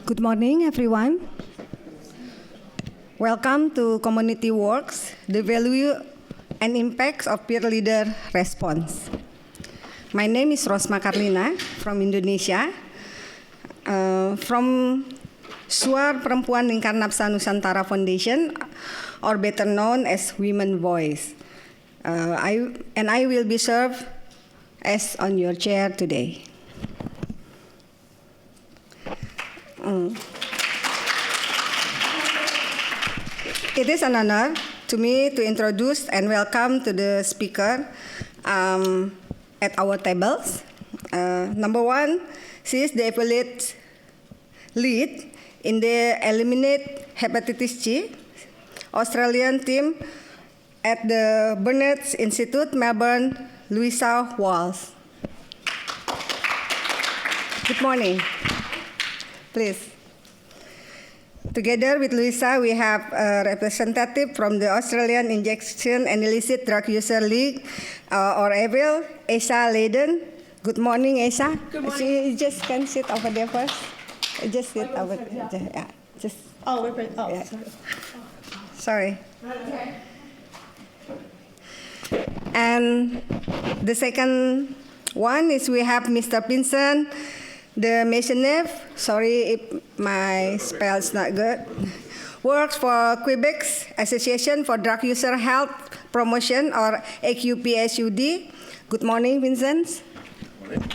Good morning, everyone. Welcome to Community Works, the value and impacts of peer leader response. My name is Rosma Karlina from Indonesia, from Suara Perempuan Lingkar Nafsa Nusantara Foundation, or better known as Women Voice. I will be served as on your chair today. It is an honor to me to introduce and welcome to the speaker at our tables. Number one, she is the affiliate lead in the Eliminate Hepatitis C Australian team at the Burnet Institute, Melbourne, Louisa, Walsh. Good morning. Please. Together with Louisa, we have a representative from the Australian Injection and Illicit Drug User League, or AVIL, Asa Leiden. Good morning, Asa. Good morning. You just can sit over there first. Just sit over there. Yeah. Just. Oh, yeah. Sorry. Okay. And the second one is we have Mr. Vincent, the Maisonneuve, sorry if my spell is not good, works for Quebec's Association for Drug User Health Promotion, or AQPSUD. Good morning, Vincent. Good morning.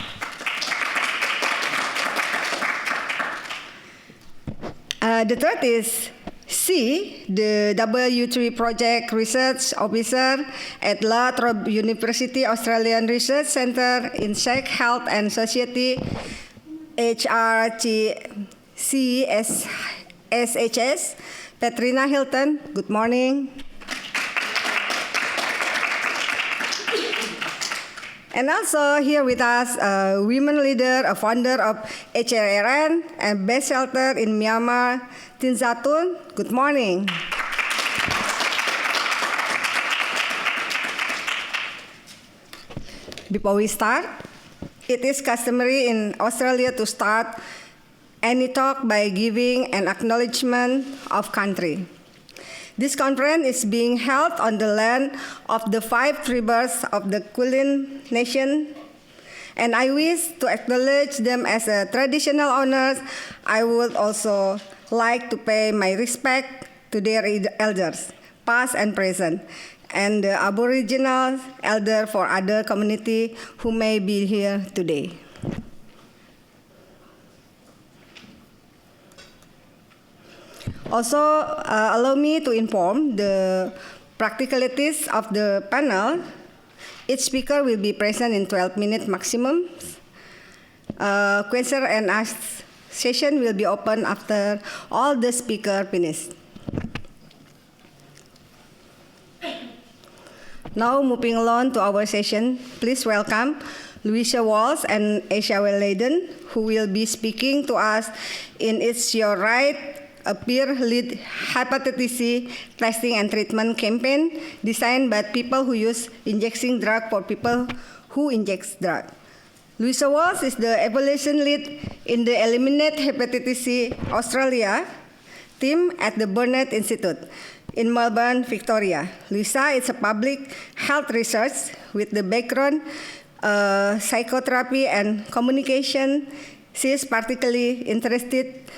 The third is C, the W3 Project Research Officer at La Trobe University Australian Research Centre in Sex Health and Society, HRTCSHS, Petrina, Hilton. Good morning. And also here with us, a women leader, a founder of WHRIN and best shelter in Myanmar, Thinzar. Good morning. Before we start, it is customary in Australia to start any talk by giving an acknowledgement of country. This conference is being held on the land of the 5 tribes of the Kulin Nation, and I wish to acknowledge them as a traditional owners. I would also like to pay my respect to their elders, past and present, and the Aboriginal elder for other community who may be here today. Also, allow me to inform the practicalities of the panel. Each speaker will be present in 12 minutes maximum. Question and ask session will be open after all the speakers finish. Now, moving along to our session, please welcome Louisa Walsh and Asa Leiden, who will be speaking to us in It's Your Right, a peer-led hepatitis C testing and treatment campaign designed by people who use injecting drug for people who inject drug. Louisa Walsh is the evaluation lead in the Eliminate Hepatitis C Australia team at the Burnet Institute in Melbourne, Victoria. Louisa is a public health researcher with the background psychotherapy and communication. She is particularly interested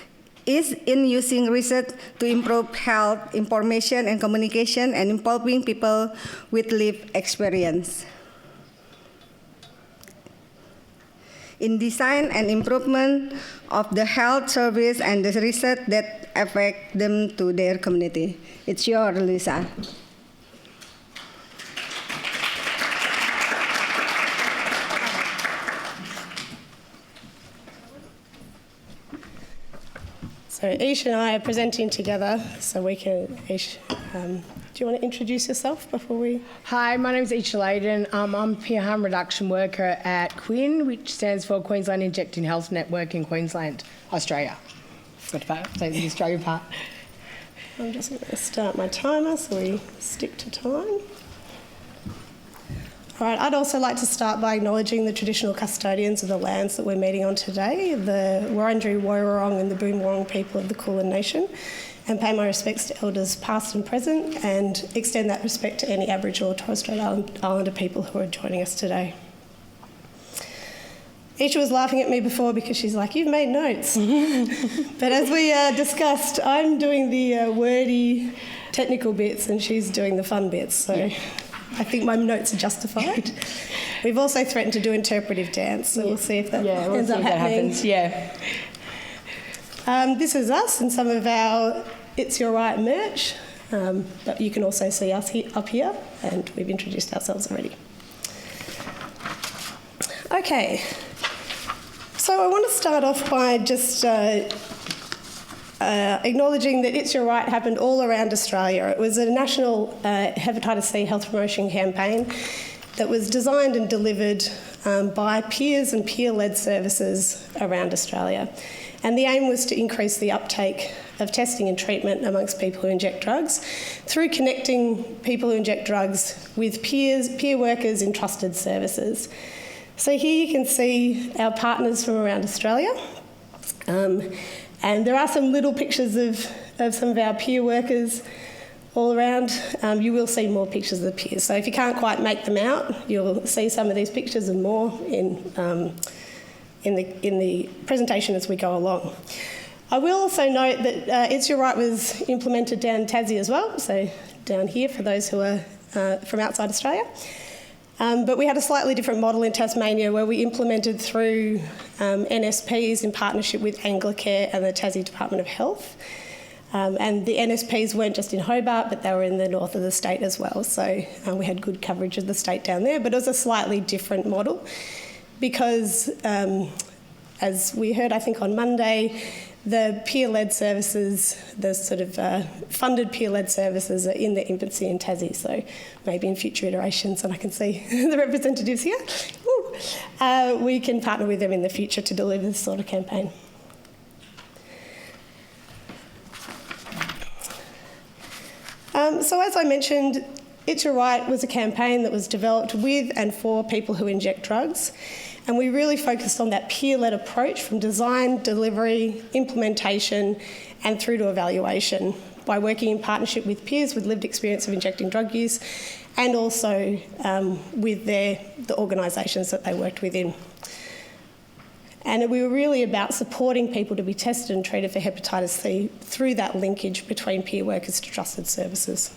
in using research to improve health information and communication and involving people with lived experience in design and improvement of the health service and the research that affect them to their community. It's yours, Louisa. So Isha and I are presenting together, so we can, Isha, do you want to introduce yourself before we... Hi, my name is Isha Leiden. I'm a peer harm reduction worker at WHRIN, which stands for Queensland Injecting Health Network in Queensland, Australia. Forgot to say the Australia part. I'm just going to start my timer so we stick to time. All right, I'd also like to start by acknowledging the traditional custodians of the lands that we're meeting on today, the Wurundjeri and the Boonwurrung people of the Kulin Nation, and pay my respects to elders past and present, and extend that respect to any Aboriginal or Torres Strait Islander people who are joining us today. Isha was laughing at me before because she's like, you've made notes. But as we discussed, I'm doing the wordy technical bits and she's doing the fun bits, so I think my notes are justified. We've also threatened to do interpretive dance, so we'll see if that ends up happening. This is us and some of our It's Your Right merch, but you can also see us up here, and we've introduced ourselves already. Okay, so I want to start off by just acknowledging that It's Your Right happened all around Australia. It was a national Hepatitis C health promotion campaign that was designed and delivered by peers and peer-led services around Australia. And the aim was to increase the uptake of testing and treatment amongst people who inject drugs through connecting people who inject drugs with peer workers in trusted services. So here you can see our partners from around Australia. And there are some little pictures of some of our peer workers all around. You will see more pictures of the peers. So if you can't quite make them out, you'll see some of these pictures and more in the presentation as we go along. I will also note that It's Your Right was implemented down in Tassie as well, so down here for those who are from outside Australia. But we had a slightly different model in Tasmania where we implemented through NSPs in partnership with Anglicare and the Tassie Department of Health. And the NSPs weren't just in Hobart, but they were in the north of the state as well. So we had good coverage of the state down there, but it was a slightly different model because, as we heard, I think on Monday, the peer-led services, the sort of funded peer-led services are in their infancy in Tassie, so maybe in future iterations, and I can see the representatives here, we can partner with them in the future to deliver this sort of campaign. So as I mentioned, It's Your Right was a campaign that was developed with and for people who inject drugs. And we really focused on that peer-led approach from design, delivery, implementation, and through to evaluation by working in partnership with peers with lived experience of injecting drug use and also with the organisations that they worked within. And we were really about supporting people to be tested and treated for hepatitis C through that linkage between peer workers to trusted services.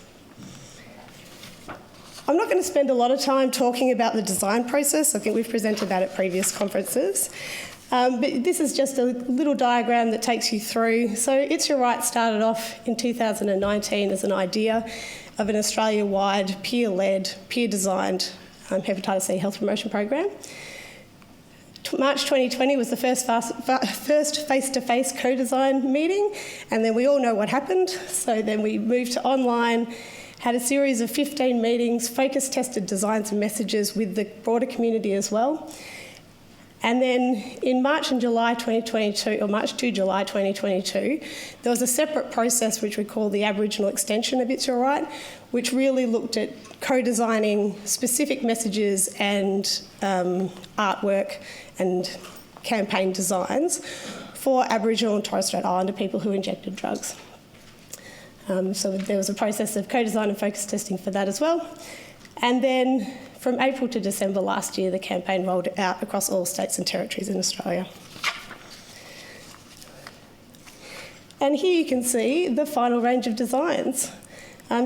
I'm not going to spend a lot of time talking about the design process. I think we've presented that at previous conferences. But this is just a little diagram that takes you through. So It's Your Right started off in 2019 as an idea of an Australia-wide, peer-led, peer-designed hepatitis C health promotion program. March 2020 was the first face-to-face co-design meeting, and then we all know what happened. So then we moved to online, had a series of 15 meetings, focus tested designs and messages with the broader community as well. And then in March and July 2022, or March to July 2022, there was a separate process which we call the Aboriginal extension of It's Your Right, which really looked at co-designing specific messages and artwork and campaign designs for Aboriginal and Torres Strait Islander people who injected drugs. So there was a process of co-design and focus testing for that as well. And then from April to December last year, the campaign rolled out across all states and territories in Australia. And here you can see the final range of designs.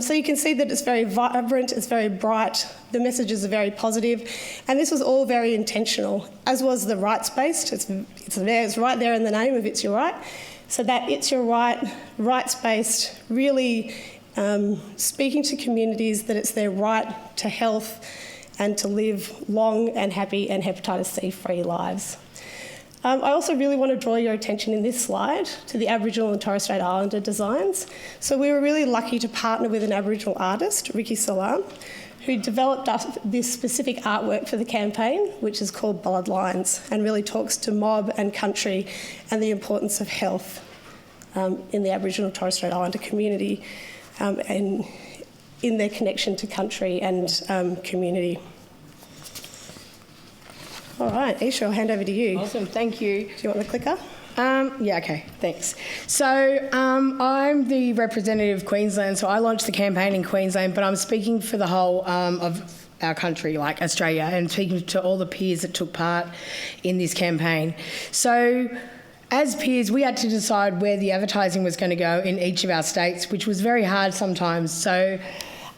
So you can see that it's very vibrant, it's very bright, the messages are very positive, and this was all very intentional, as was the rights-based. It's right there in the name of It's Your Right. So that It's Your Right, rights-based, really speaking to communities that it's their right to health and to live long and happy and hepatitis C-free lives. I also really want to draw your attention in this slide to the Aboriginal and Torres Strait Islander designs. So we were really lucky to partner with an Aboriginal artist, Ricky Salam, who developed this specific artwork for the campaign, which is called Bloodlines, and really talks to mob and country and the importance of health in the Aboriginal and Torres Strait Islander community and in their connection to country and community. All right, Isha, I'll hand over to you. Awesome, thank you. Do you want the clicker? Yeah, okay, thanks. So I'm the representative of Queensland, so I launched the campaign in Queensland, but I'm speaking for the whole of our country, like Australia, and speaking to all the peers that took part in this campaign. So as peers, we had to decide where the advertising was going to go in each of our states, which was very hard sometimes. So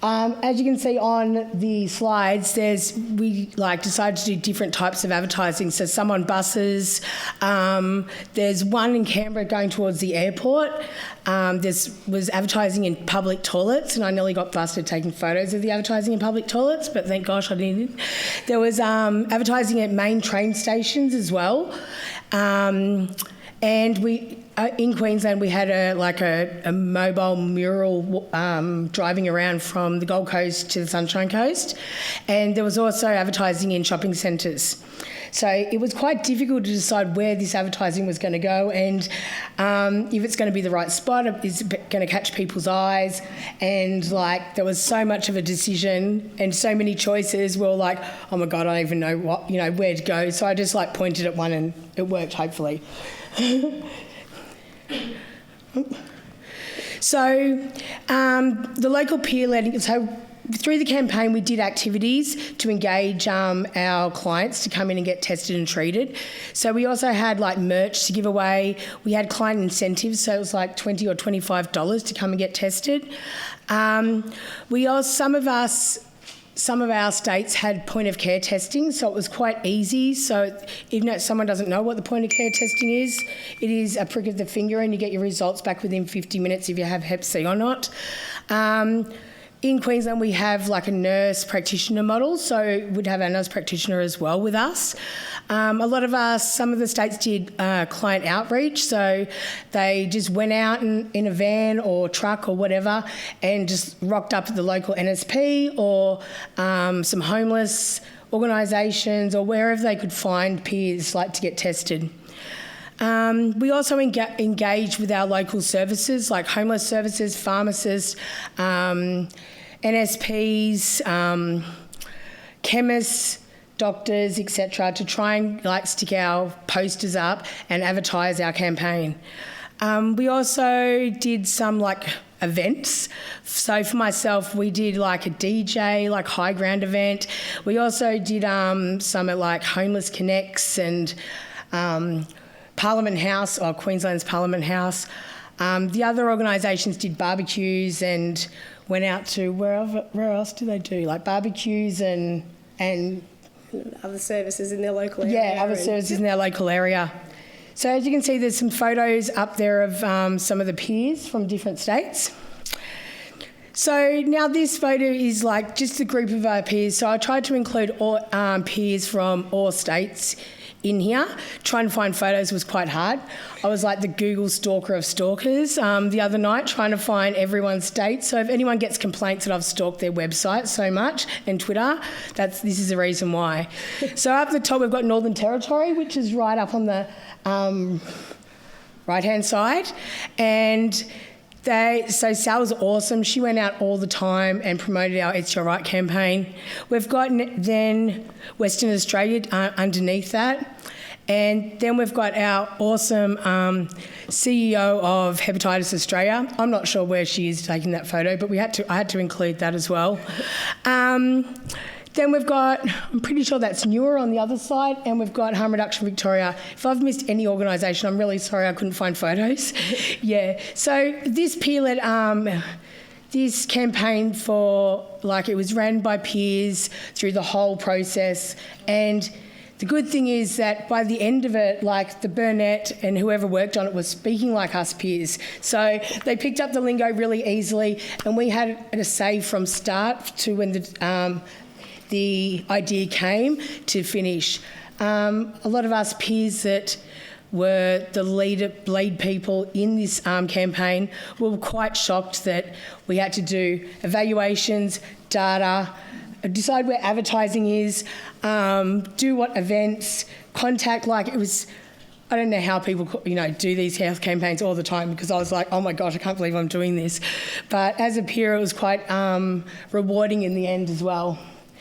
as you can see on the slides, we decided to do different types of advertising. So some on buses. There's one in Canberra going towards the airport. Was advertising in public toilets, and I nearly got busted taking photos of the advertising in public toilets, but thank gosh I didn't. There was advertising at main train stations as well. And in Queensland, we had a mobile mural driving around from the Gold Coast to the Sunshine Coast, and there was also advertising in shopping centres. So it was quite difficult to decide where this advertising was going to go, and if it's going to be the right spot, is it going to catch people's eyes, and there was so much of a decision and so many choices. We were like, oh my God, I don't even know where to go. So I just pointed at one, and it worked, hopefully. So the local peer-led, so through the campaign we did activities to engage our clients to come in and get tested and treated. So we also had merch to give away. We had client incentives, so it was $20 or $25 to come and get tested. Some of our states had point of care testing, so it was quite easy. So even if someone doesn't know what the point of care testing is, it is a prick of the finger and you get your results back within 50 minutes if you have Hep C or not. In Queensland, we have a nurse practitioner model, so we'd have our nurse practitioner as well with us. Some of the states did client outreach, so they just went out in a van or truck or whatever and just rocked up at the local NSP or some homeless organisations or wherever they could find peers to get tested. We also engage with our local services like homeless services, pharmacists, NSPs, chemists, doctors, etc., to try and stick our posters up and advertise our campaign. We also did some events. So for myself, we did a DJ, high ground event. We also did some at Homeless Connects and Parliament House, or Queensland's Parliament House. The other organisations did barbecues and went out to where else do they do barbecues and other services in their local area. Yeah, other services in their local area. So as you can see, there's some photos up there of some of the peers from different states. So now this photo is just a group of our peers. So I tried to include all peers from all states in here. Trying to find photos was quite hard. I was the Google stalker of stalkers the other night, trying to find everyone's state. So if anyone gets complaints that I've stalked their website so much and Twitter, this is the reason why. So up the top we've got Northern Territory, which is right up on the right-hand side, and so Sal was awesome. She went out all the time and promoted our It's Your Right campaign. We've got then Western Australia underneath that. And then we've got our awesome CEO of Hepatitis Australia. I'm not sure where she is taking that photo, but I had to include that as well. Then we've got, I'm pretty sure that's Newer on the other side, and we've got Harm Reduction Victoria. If I've missed any organisation, I'm really sorry I couldn't find photos. Yeah, so this peer-led, this campaign it was ran by peers through the whole process, and the good thing is that by the end of it, the Burnett and whoever worked on it was speaking like us peers. So they picked up the lingo really easily, and we had a say from start to when the idea came to finish. A lot of us peers that were the lead people in this campaign were quite shocked that we had to do evaluations, data, decide where advertising is, do what events, contact, it was, I don't know how people, do these health campaigns all the time, because I was like, oh my gosh, I can't believe I'm doing this. But as a peer, it was quite rewarding in the end as well.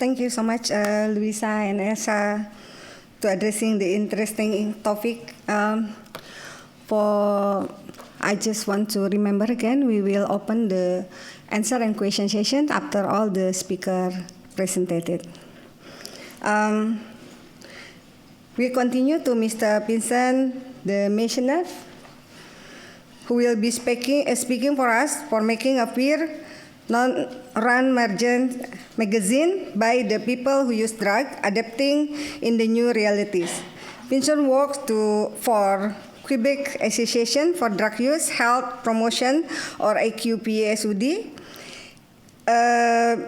Thank you so much, Louisa and Elsa, to addressing the interesting topic. I just want to remember again, we will open the answer and question session after all the speaker presented. We continue to Mr. Vincent, the Maisonneuve, who will be speaking for us for making a peer non-run magazine by the people who use drugs, adapting in the new realities. Vincent works for Quebec Association for Drug Use, Health Promotion, or AQPSUD,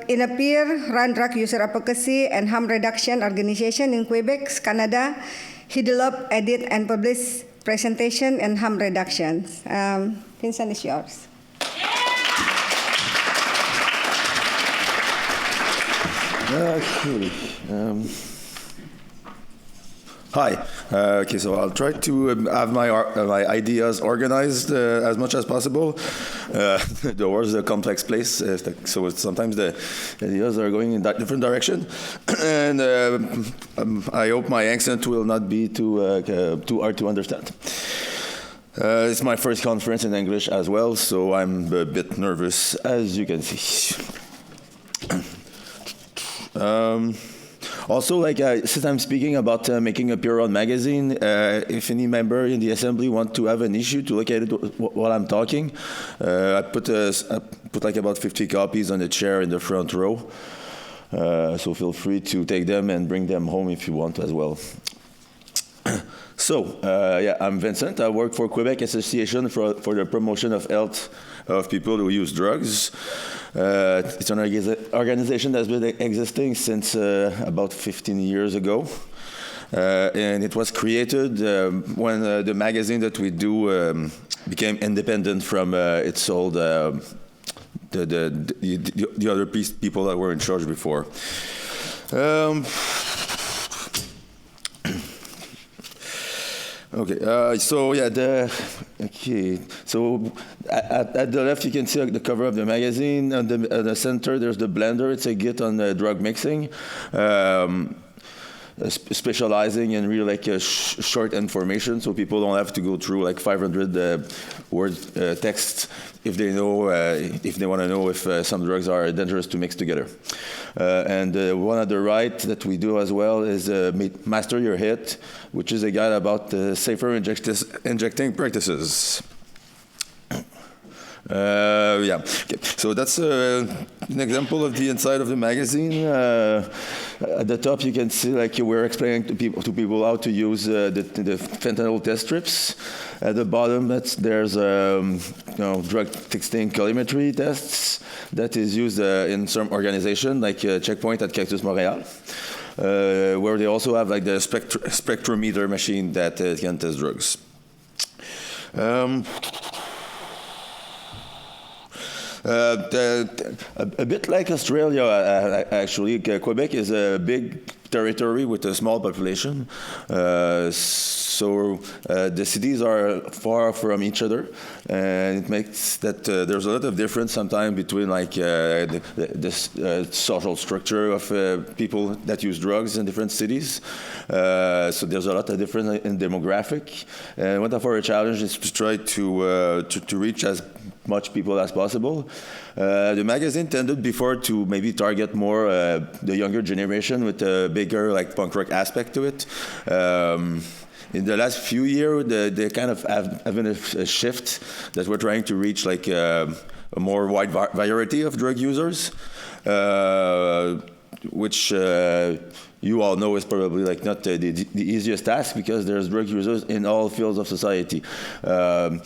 in a peer-run drug user advocacy and harm reduction organization in Quebec, Canada. He developed, edit, and published presentation and harm reductions. Vincent, is yours. Hi. Okay, so I'll try to have my ideas organized as much as possible. The world is a complex place, so sometimes the ideas are going in that different direction. And I hope my accent will not be too hard to understand. It's my first conference in English as well, so I'm a bit nervous, as you can see. Also, since I'm speaking about making a peer-run magazine, if any member in the assembly want to have an issue to look at it while I'm talking, I put about 50 copies on the chair in the front row. So feel free to take them and bring them home if you want as well. So, I'm Vincent. I work for Quebec Association for the promotion of health of people who use drugs. It's an organization that's been existing since about 15 years ago. And it was created when the magazine that we do became independent from its old the other people that were in charge before. Okay, so at the left you can see the cover of the magazine. At the center there's the blender. It's a Git on drug mixing, specializing in really short information, so people don't have to go through 500 word text if they want to know if some drugs are dangerous to mix together. And one at the right that we do as well is Master Your Hit, which is a guide about safer injecting practices. Okay. So that's an example of the inside of the magazine. At the top, you can see we're explaining to people how to use the fentanyl test strips. At the bottom, there's drug testing colorimetry tests that is used in some organization like Checkpoint at Cactus Montréal, where they also have the spectrometer machine that can test drugs. A bit like Australia, actually, Quebec is a big territory with a small population. So the cities are far from each other, and it makes that there's a lot of difference sometimes between the social structure of people that use drugs in different cities. So there's a lot of difference in demographic, and one of our challenges is to try to reach as much people as possible. The magazine tended before to maybe target more the younger generation with a bigger punk rock aspect to it. In the last few years, they kind of have a shift that we're trying to reach a more wide variety of drug users, which you all know is probably not the easiest task, because there's drug users in all fields of society. And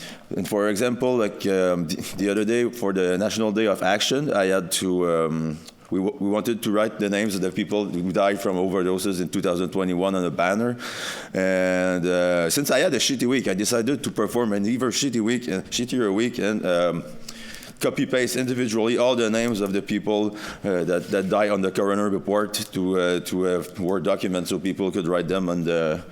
for example, the other day for the National Day of Action, I had to we wanted to write the names of the people who died from overdoses in 2021 on a banner. And since I had a shitty week, I decided to perform an even shittier week and copy-paste individually all the names of the people that die on the coroner report to a Word document, so people could write them on the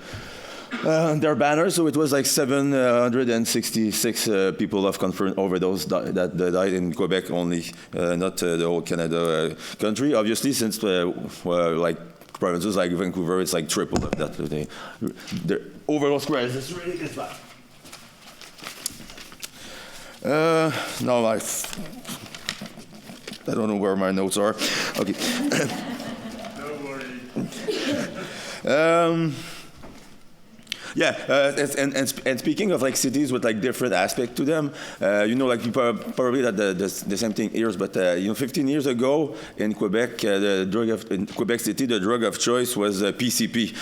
their banners. So it was like 766 people of confirmed overdose that died in Quebec only, not the whole Canada country. Obviously, since like provinces like Vancouver, it's like triple of that. The overdose crisis really is bad. Now I don't know where my notes are. Okay. Don't worry. And speaking of like cities with like different aspect to them, like you probably that the same thing here, but 15 years ago in Quebec, in Quebec City, the drug of choice was PCP.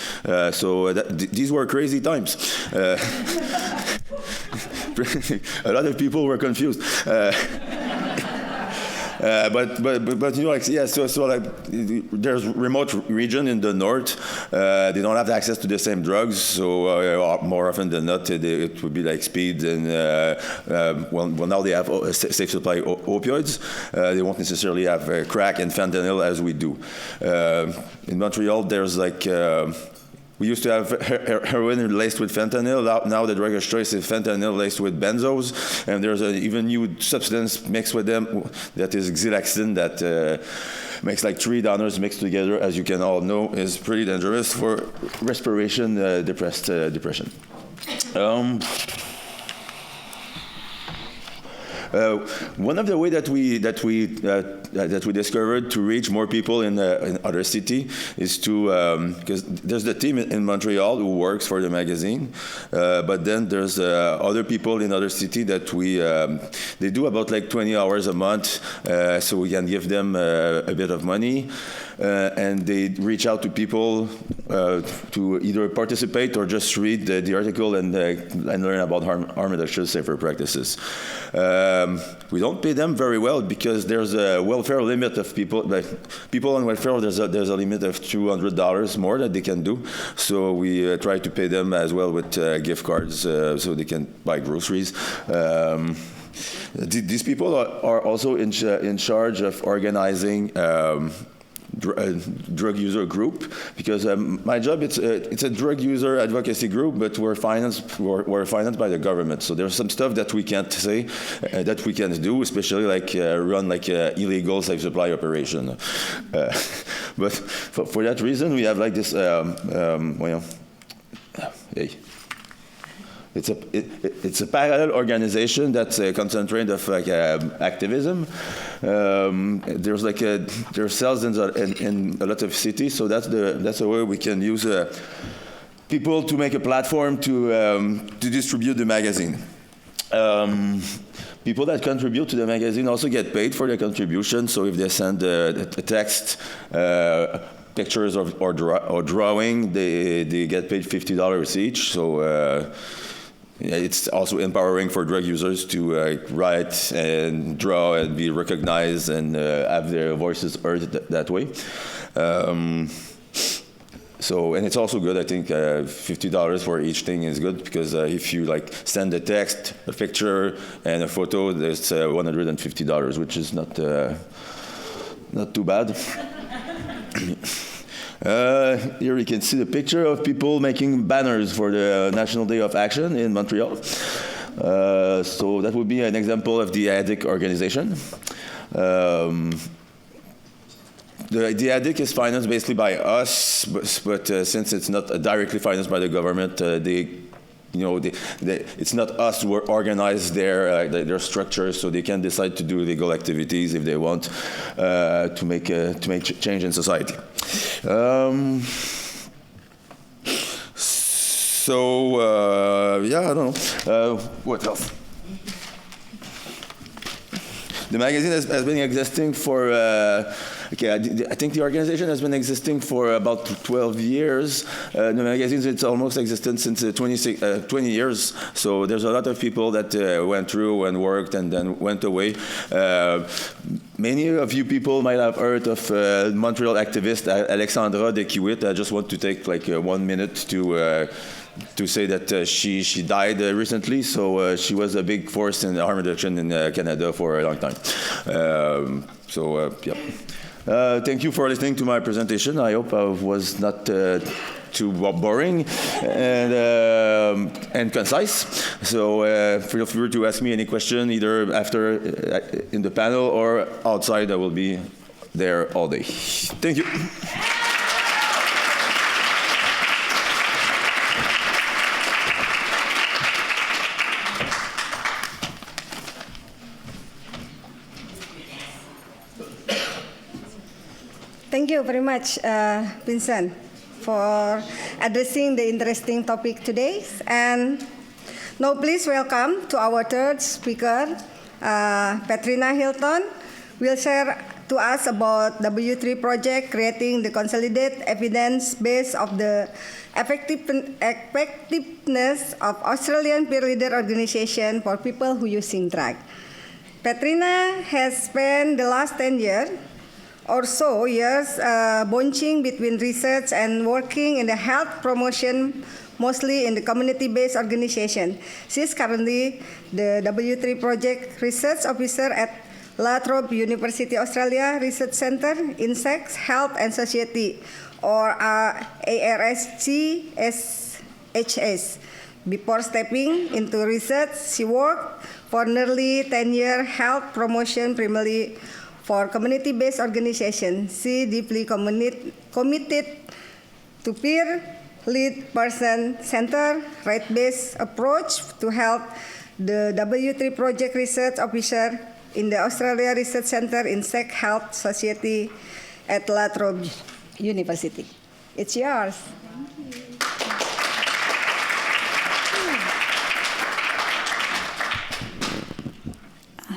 These were crazy times. A lot of people were confused. There's remote region in the north. They don't have access to the same drugs, so more often than not, it would be like speed and now they have a safe supply opioids. They won't necessarily have crack and fentanyl as we do. In Montreal, there's like. We used to have heroin laced with fentanyl. Now the drug of choice is fentanyl laced with benzos, and there's an even new substance mixed with them that is xyloxine that makes like 3 downers mixed together, as you can all know, is pretty dangerous for respiration depression. One of the ways that we discovered to reach more people in other city is to because there's the team in Montreal who works for the magazine, but then there's other people in other city that they do about like 20 hours a month, so we can give them a bit of money. And they reach out to people to either participate or just read the article and learn about harm reduction safer practices. We don't pay them very well because there's a welfare limit of people. Like people on welfare, there's a limit of $200 more that they can do. So we try to pay them as well with gift cards so they can buy groceries. These people are also in charge of organizing. Drug user group, because my job it's a drug user advocacy group, but we're financed by the government. So there's some stuff that we can't say that we can do, especially like run like illegal safe supply operation. But for that reason, we have like this. It's a parallel organization that's concentrated of like activism. There's cells in a lot of cities, so that's the way we can use people to make a platform to distribute the magazine. People that contribute to the magazine also get paid for their contribution. So if they send a text. Pictures or drawing, they get paid $50 each. So it's also empowering for drug users to write and draw and be recognized and have their voices heard that way. And it's also good. I think $50 for each thing is good because if you like send a text, a picture, and a photo, there's $150, which is not too bad. Here you can see the picture of people making banners for the National Day of Action in Montreal. So that would be an example of the ADIC organization. The ADIC is financed basically by us, but since it's not directly financed by the government, it's not us who organize their structures, so they can decide to do illegal activities if they want to make change in society. I don't know. What else? The magazine has been existing for. I think the organization has been existing for about 12 years. The magazine, it's almost existed since 20 years. So there's a lot of people that went through and worked and then went away. Many of you people might have heard of Montreal activist Alexandra de Kiewit. I just want to take like 1 minute to say that she died recently. So she was a big force in harm reduction in Canada for a long time. Thank you for listening to my presentation. I hope I was not too boring and concise. So feel free to ask me any question either after in the panel or outside. I will be there all day. Thank you. Thank you very much, Vincent, for addressing the interesting topic today. And now please welcome to our third speaker, Petrina Hilton, will share to us about W3 project creating the consolidated evidence base of the effectiveness of Australian peer leader organization for people who using drug. Petrina has spent the last 10 years or so bouncing between research and working in the health promotion, mostly in the community-based organization. She is currently the W3 project research officer at La Trobe University Australia Research Centre in Sex, Health and Society, or ARSGSHS. Before stepping into research, she worked for nearly 10 years health promotion, primarily for community-based organization. She deeply committed to peer-led person-centered, right-based approach to help the W3 project research officer in the Australia Research Centre in Sex, Health, Society at La Trobe University. It's yours.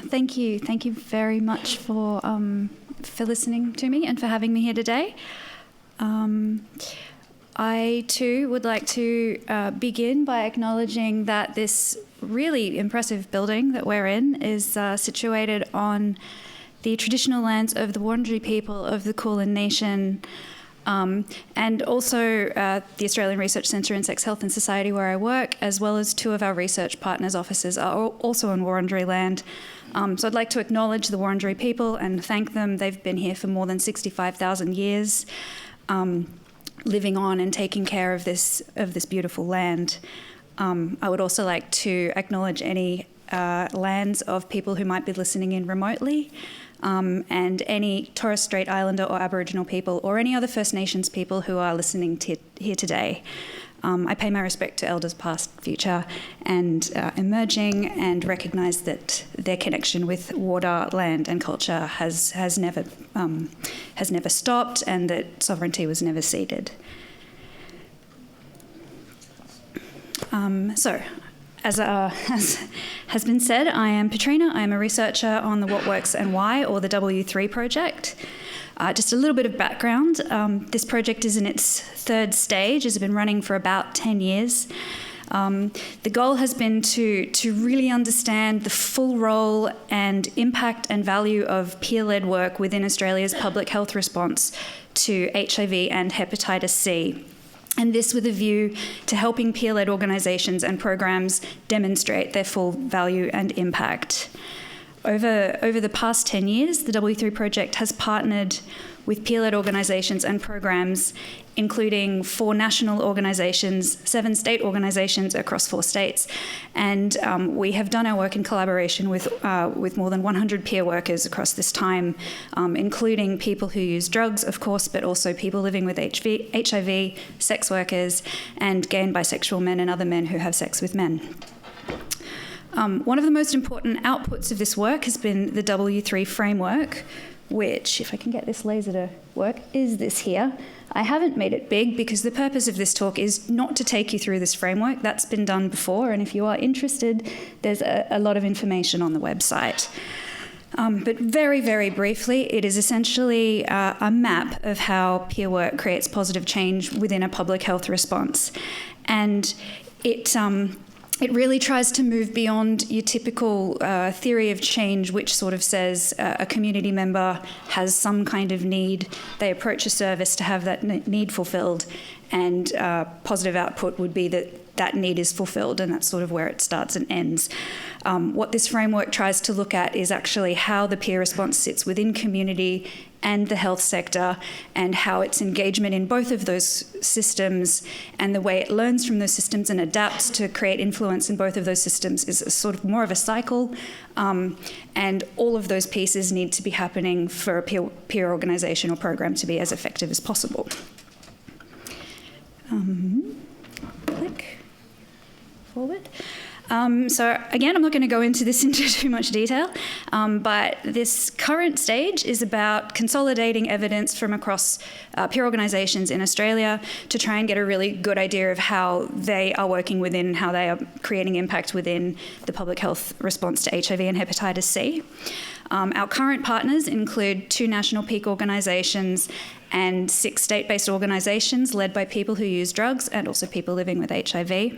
Thank you. Thank you very much for listening to me and for having me here today. I too would like to begin by acknowledging that this really impressive building that we're in is situated on the traditional lands of the Wurundjeri people of the Kulin Nation, and also the Australian Research Centre in Sex, Health and Society where I work, as well as two of our research partners' offices are also on Wurundjeri land. So I'd like to acknowledge the Wurundjeri people and thank them. They've been here for more than 65,000 years, living on and taking care of this beautiful land. I would also like to acknowledge any lands of people who might be listening in remotely, and any Torres Strait Islander or Aboriginal people or any other First Nations people who are listening here today. I pay my respect to elders past, future and emerging, and recognise that their connection with water, land and culture has never stopped, and that sovereignty was never ceded. So, as has been said, I am Petrina. I am a researcher on the What Works and Why, or the W3 project. Just a little bit of background. This project is in its third stage. It's been running for about 10 years. The goal has been to really understand the full role and impact and value of peer-led work within Australia's public health response to HIV and Hepatitis C. And this with a view to helping peer-led organisations and programs demonstrate their full value and impact. Over the past 10 years, the W3 project has partnered with peer-led organisations and programs, including 4 national organisations, 7 state organisations across 4 states. And we have done our work in collaboration with more than 100 peer workers across this time, including people who use drugs, of course, but also people living with HIV, sex workers, and gay and bisexual men and other men who have sex with men. One of the most important outputs of this work has been the W3 framework, which, if I can get this laser to work, is this here. I haven't made it big because the purpose of this talk is not to take you through this framework. That's been done before, and if you are interested, there's a lot of information on the website. But very, very briefly, it is essentially a map of how peer work creates positive change within a public health response. And it really tries to move beyond your typical theory of change, which sort of says a community member has some kind of need, they approach a service to have that need fulfilled, and positive output would be that that need is fulfilled, and that's sort of where it starts and ends. What this framework tries to look at is actually how the peer response sits within community and the health sector, and how its engagement in both of those systems and the way it learns from those systems and adapts to create influence in both of those systems is a sort of more of a cycle, and all of those pieces need to be happening for a peer organisation or program to be as effective as possible. Click forward. So again, I'm not going to go into this into too much detail, but this current stage is about consolidating evidence from across peer organisations in Australia to try and get a really good idea of how they are working within, how they are creating impact within the public health response to HIV and hepatitis C. Our current partners include 2 national peak organisations and 6 state-based organisations led by people who use drugs and also people living with HIV.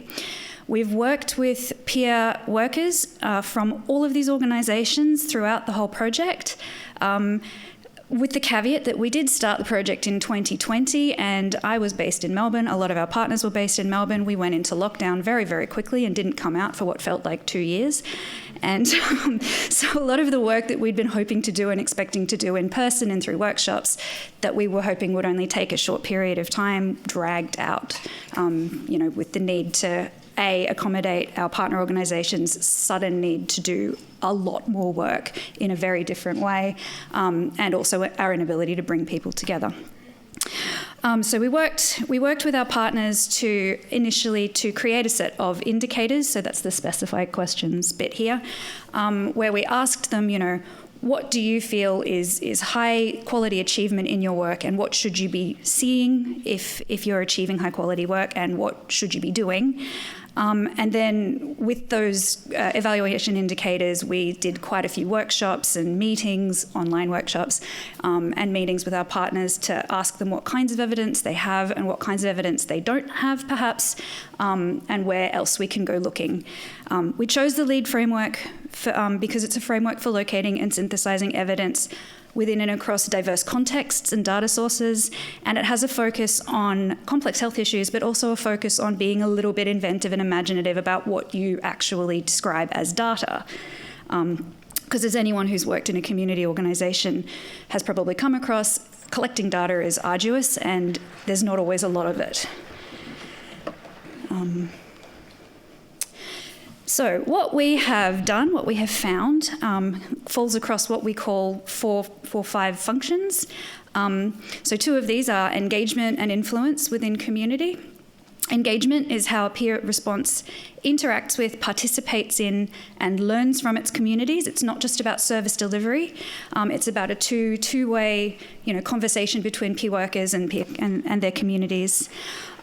We've worked with peer workers from all of these organisations throughout the whole project, with the caveat that we did start the project in 2020 and I was based in Melbourne. A lot of our partners were based in Melbourne. We went into lockdown very, very quickly and didn't come out for what felt like 2 years. And so a lot of the work that we'd been hoping to do and expecting to do in person and through workshops that we were hoping would only take a short period of time dragged out, with the need to accommodate our partner organisations' sudden need to do a lot more work in a very different way, and also our inability to bring people together. So we worked with our partners to create a set of indicators, so that's the specified questions bit here, where we asked them, what do you feel is high quality achievement in your work, and what should you be seeing if you're achieving high quality work, and what should you be doing? And then with those evaluation indicators, we did quite a few workshops and meetings, online workshops, and meetings with our partners to ask them what kinds of evidence they have and what kinds of evidence they don't have, perhaps, and where else we can go looking. We chose the LEAD framework because it's a framework for locating and synthesizing evidence within and across diverse contexts and data sources, and it has a focus on complex health issues, but also a focus on being a little bit inventive and imaginative about what you actually describe as data. Because as anyone who's worked in a community organisation has probably come across, collecting data is arduous and there's not always a lot of it. So what we have done, what we have found, falls across what we call four, 5 functions. So 2 of these are engagement and influence within community. Engagement is how a peer response interacts with, participates in, and learns from its communities. It's not just about service delivery. It's about a two-way, conversation between peer workers and their communities.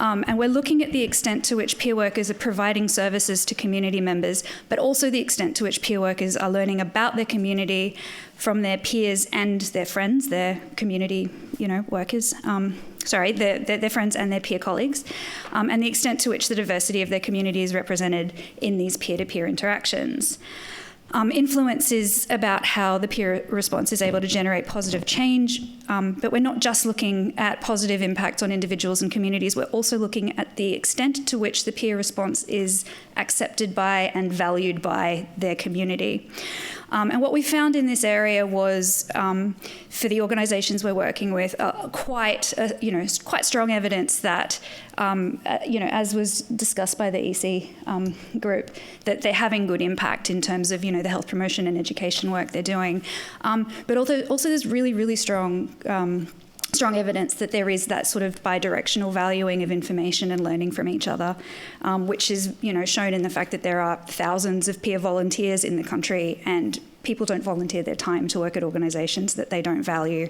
And we're looking at the extent to which peer workers are providing services to community members, but also the extent to which peer workers are learning about their community from their peers and their friends, their community, workers. Their friends and their peer colleagues, and the extent to which the diversity of their community is represented in these peer-to-peer interactions. Influence is about how the peer response is able to generate positive change, but we're not just looking at positive impacts on individuals and communities, we're also looking at the extent to which the peer response is accepted by and valued by their community. And what we found in this area was, for the organisations we're working with, quite strong evidence that, as was discussed by the EC group, that they're having good impact in terms of, the health promotion and education work they're doing. But also there's really, really strong evidence that there is that sort of bi-directional valuing of information and learning from each other, which is, shown in the fact that there are thousands of peer volunteers in the country and people don't volunteer their time to work at organisations that they don't value.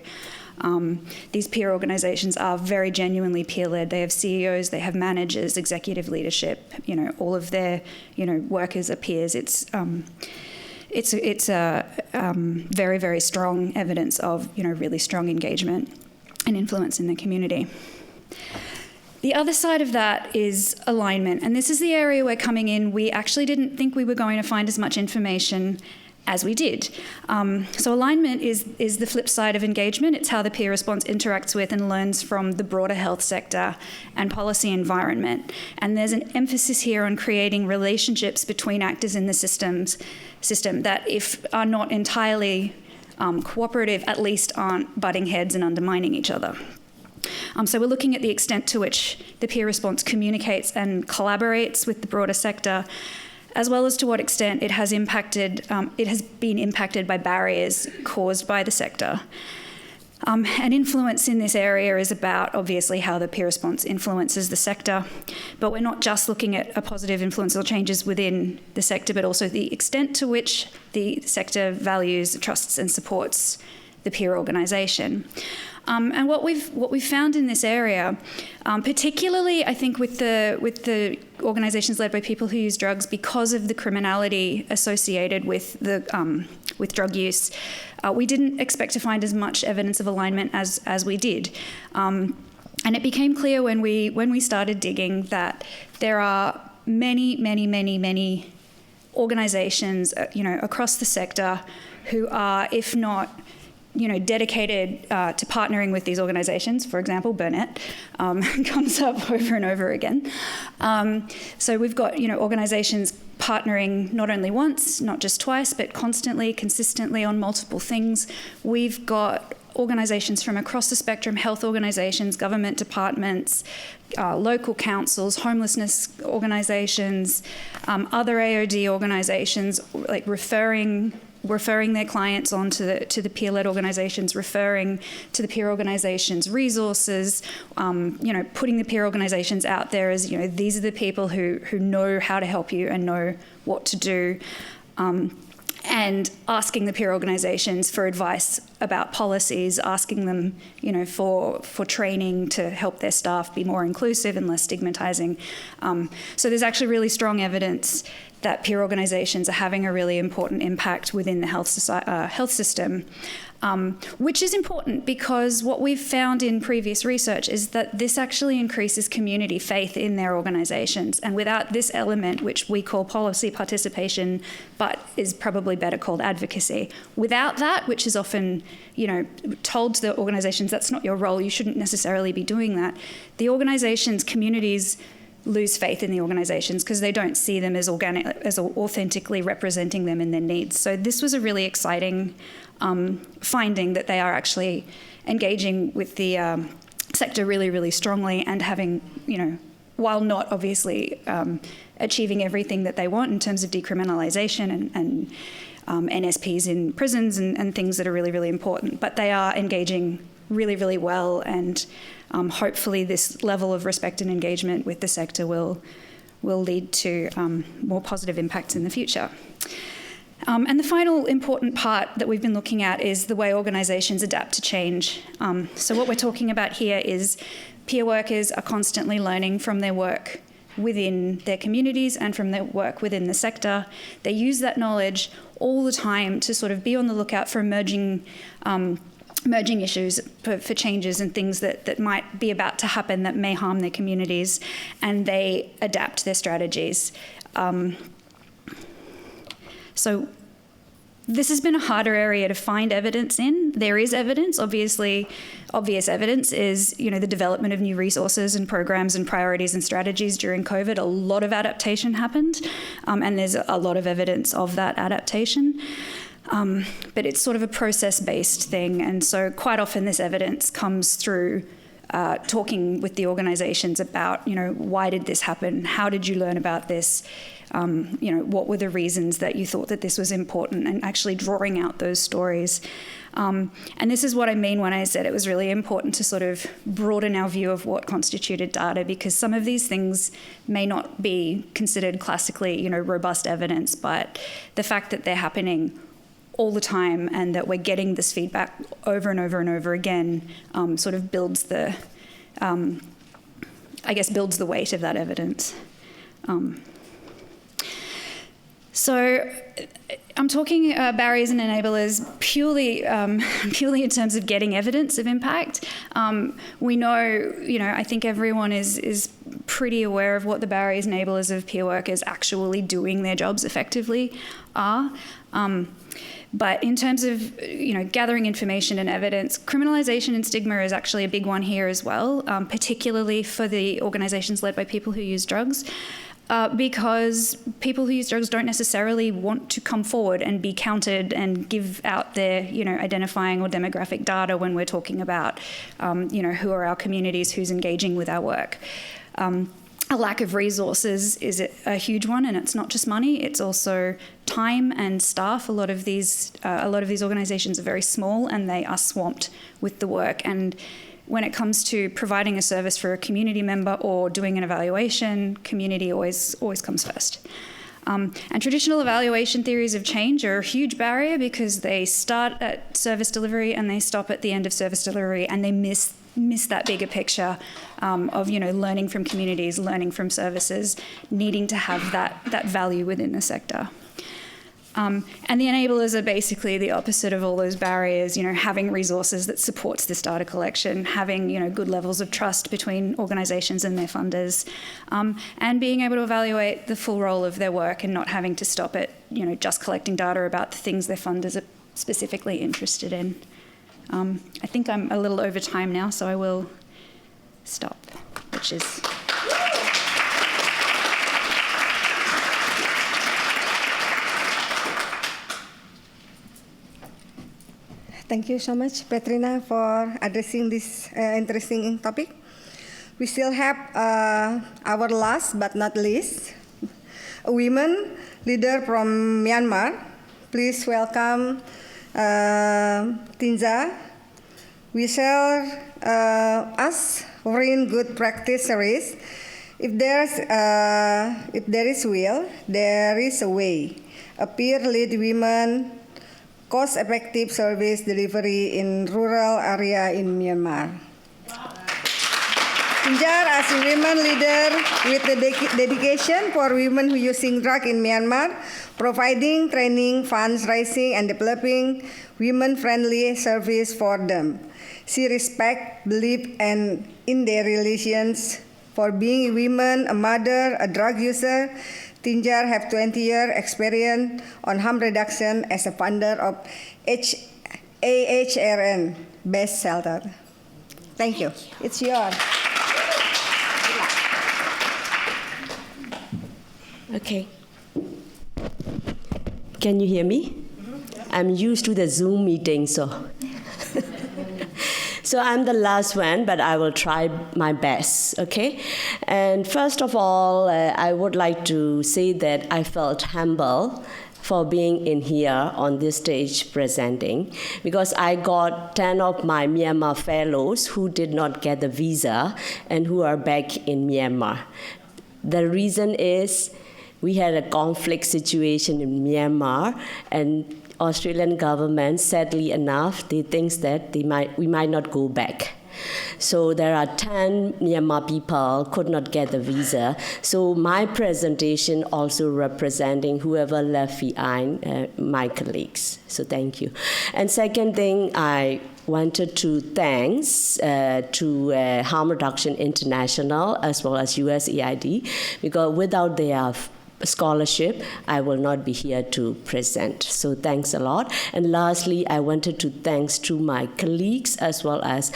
These peer organisations are very genuinely peer-led. They have CEOs, they have managers, executive leadership, all of their, workers are peers. It's a very, very strong evidence of, really strong engagement and influence in the community. The other side of that is alignment, and this is the area we're coming in. We actually didn't think we were going to find as much information as we did. So alignment is the flip side of engagement. It's how the peer response interacts with and learns from the broader health sector and policy environment. And there's an emphasis here on creating relationships between actors in the system that, if are not entirely cooperative, at least aren't butting heads and undermining each other. So we're looking at the extent to which the peer response communicates and collaborates with the broader sector, as well as to what extent it has been impacted by barriers caused by the sector. And influence in this area is about, obviously, how the peer response influences the sector, but we're not just looking at a positive influence or changes within the sector, but also the extent to which the sector values, trusts and supports the peer organisation. And what we've found in this area, particularly I think with the organisations led by people who use drugs, because of the criminality associated with drug use, we didn't expect to find as much evidence of alignment as we did. And it became clear when we started digging that there are many organisations, across the sector who are, if not dedicated to partnering with these organisations. For example, Burnett comes up over and over again. So we've got organisations partnering not only once, not just twice, but constantly, consistently on multiple things. We've got organisations from across the spectrum, health organisations, government departments, local councils, homelessness organisations, other AOD organisations, like referring their clients on to the peer-led organisations, referring to the peer organisations' resources, putting the peer organisations out there as, these are the people who know how to help you and know what to do, and asking the peer organisations for advice about policies, asking them, for training to help their staff be more inclusive and less stigmatising. So there's actually really strong evidence that peer organisations are having a really important impact within the health system, which is important because what we've found in previous research is that this actually increases community faith in their organisations. And without this element, which we call policy participation, but is probably better called advocacy, without that, which is often, told to the organisations, that's not your role, you shouldn't necessarily be doing that, the organisations, communities, lose faith in the organisations because they don't see them as authentically representing them and their needs. So this was a really exciting finding that they are actually engaging with the sector really, really strongly and having, while not obviously achieving everything that they want in terms of decriminalisation and NSPs in prisons and things that are really, really important, but they are engaging really, really well, and hopefully this level of respect and engagement with the sector will lead to more positive impacts in the future. And the final important part that we've been looking at is the way organisations adapt to change. So what we're talking about here is peer workers are constantly learning from their work within their communities and from their work within the sector. They use that knowledge all the time to sort of be on the lookout for emerging issues, for changes and things that might be about to happen that may harm their communities, and they adapt their strategies. So this has been a harder area to find evidence in. There is evidence, obviously. Obvious evidence is, the development of new resources and programs and priorities and strategies during COVID. A lot of adaptation happened, and there's a lot of evidence of that adaptation. But it's sort of a process-based thing, and so quite often this evidence comes through talking with the organisations about, why did this happen? How did you learn about this? What were the reasons that you thought that this was important, and actually drawing out those stories. And this is what I mean when I said it was really important to sort of broaden our view of what constituted data, because some of these things may not be considered classically, robust evidence, but the fact that they're happening all the time and that we're getting this feedback over and over and over again sort of builds the weight of that evidence. So I'm talking barriers and enablers purely in terms of getting evidence of impact. We know, I think everyone is pretty aware of what the barriers and enablers of peer workers actually doing their jobs effectively are. But in terms of, gathering information and evidence, criminalisation and stigma is actually a big one here as well, particularly for the organisations led by people who use drugs. Because people who use drugs don't necessarily want to come forward and be counted and give out their, identifying or demographic data when we're talking about, who are our communities, who's engaging with our work. A lack of resources is a huge one, and it's not just money; it's also time and staff. A lot of these organisations are very small, and they are swamped with the work. And when it comes to providing a service for a community member or doing an evaluation, community always comes first. And traditional evaluation theories of change are a huge barrier because they start at service delivery and they stop at the end of service delivery, and they miss that bigger picture of learning from communities, learning from services, needing to have that value within the sector. And the enablers are basically the opposite of all those barriers, having resources that supports this data collection, having, good levels of trust between organisations and their funders, and being able to evaluate the full role of their work and not having to stop at, just collecting data about the things their funders are specifically interested in. I think I'm a little over time now, so I will stop, which is... Thank you so much, Petrina, for addressing this interesting topic. We still have our last but not least, a women leader from Myanmar. Please welcome Thinzar. We shall ask WHRIN good practice series. If there is will, there is a way. A peer-led women cost-effective service delivery in rural area in Myanmar. Thinzar, as a women leader with the dedication for women who using drug in Myanmar, providing training, funds raising, and developing women-friendly service for them. She respect, believe, and in their relations for being a woman, a mother, a drug user. Thinzar have 20-year experience on harm reduction as a founder of WHRIN Best Shelter. Thank you. It's yours. Okay. Can you hear me? I'm used to the Zoom meeting, so. So I'm the last one, but I will try my best, okay? And first of all, I would like to say that I felt humble for being in here on this stage presenting, because I got 10 of my Myanmar fellows who did not get the visa and who are back in Myanmar. The reason is we had a conflict situation in Myanmar, and Australian government, sadly enough, they think that we might not go back. So there are 10 Myanmar people could not get the visa. So my presentation also representing whoever left behind, my colleagues. So thank you. And second thing, I wanted to thanks to Harm Reduction International as well as USAID, because without their scholarship, I will not be here to present. So thanks a lot. And lastly, I wanted to thanks to my colleagues as well as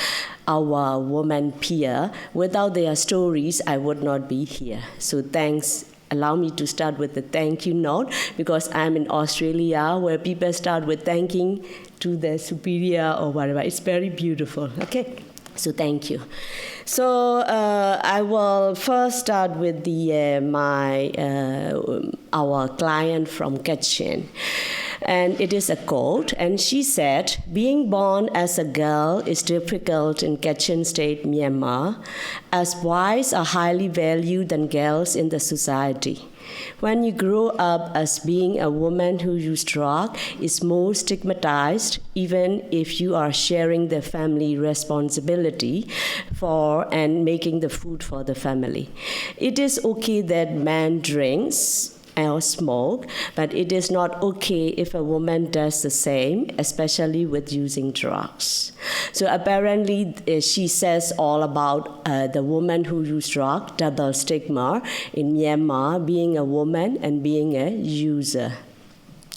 our woman peer. Without their stories, I would not be here. So thanks. Allow me to start with the thank you note, because I'm in Australia where people start with thanking to their superior or whatever. It's very beautiful. Okay. So thank you. So I will first start with our client from Kachin. And it is a quote, and she said, "Being born as a girl is difficult in Kachin State, Myanmar, as boys are highly valued than girls in the society. When you grow up as being a woman who uses drugs, is more stigmatized, even if you are sharing the family responsibility for and making the food for the family. It is okay that man drinks or smoke, but it is not okay if a woman does the same, especially with using drugs. So apparently she says all about the woman who use drugs, double stigma in Myanmar, being a woman and being a user.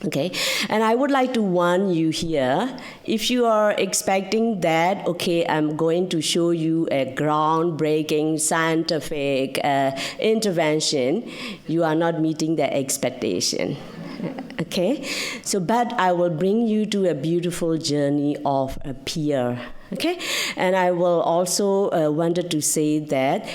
Okay, and I would like to warn you here, if you are expecting that, okay, I'm going to show you a groundbreaking scientific intervention, you are not meeting the expectation. Okay, so but I will bring you to a beautiful journey of a peer. Okay, and I will also wanted to say that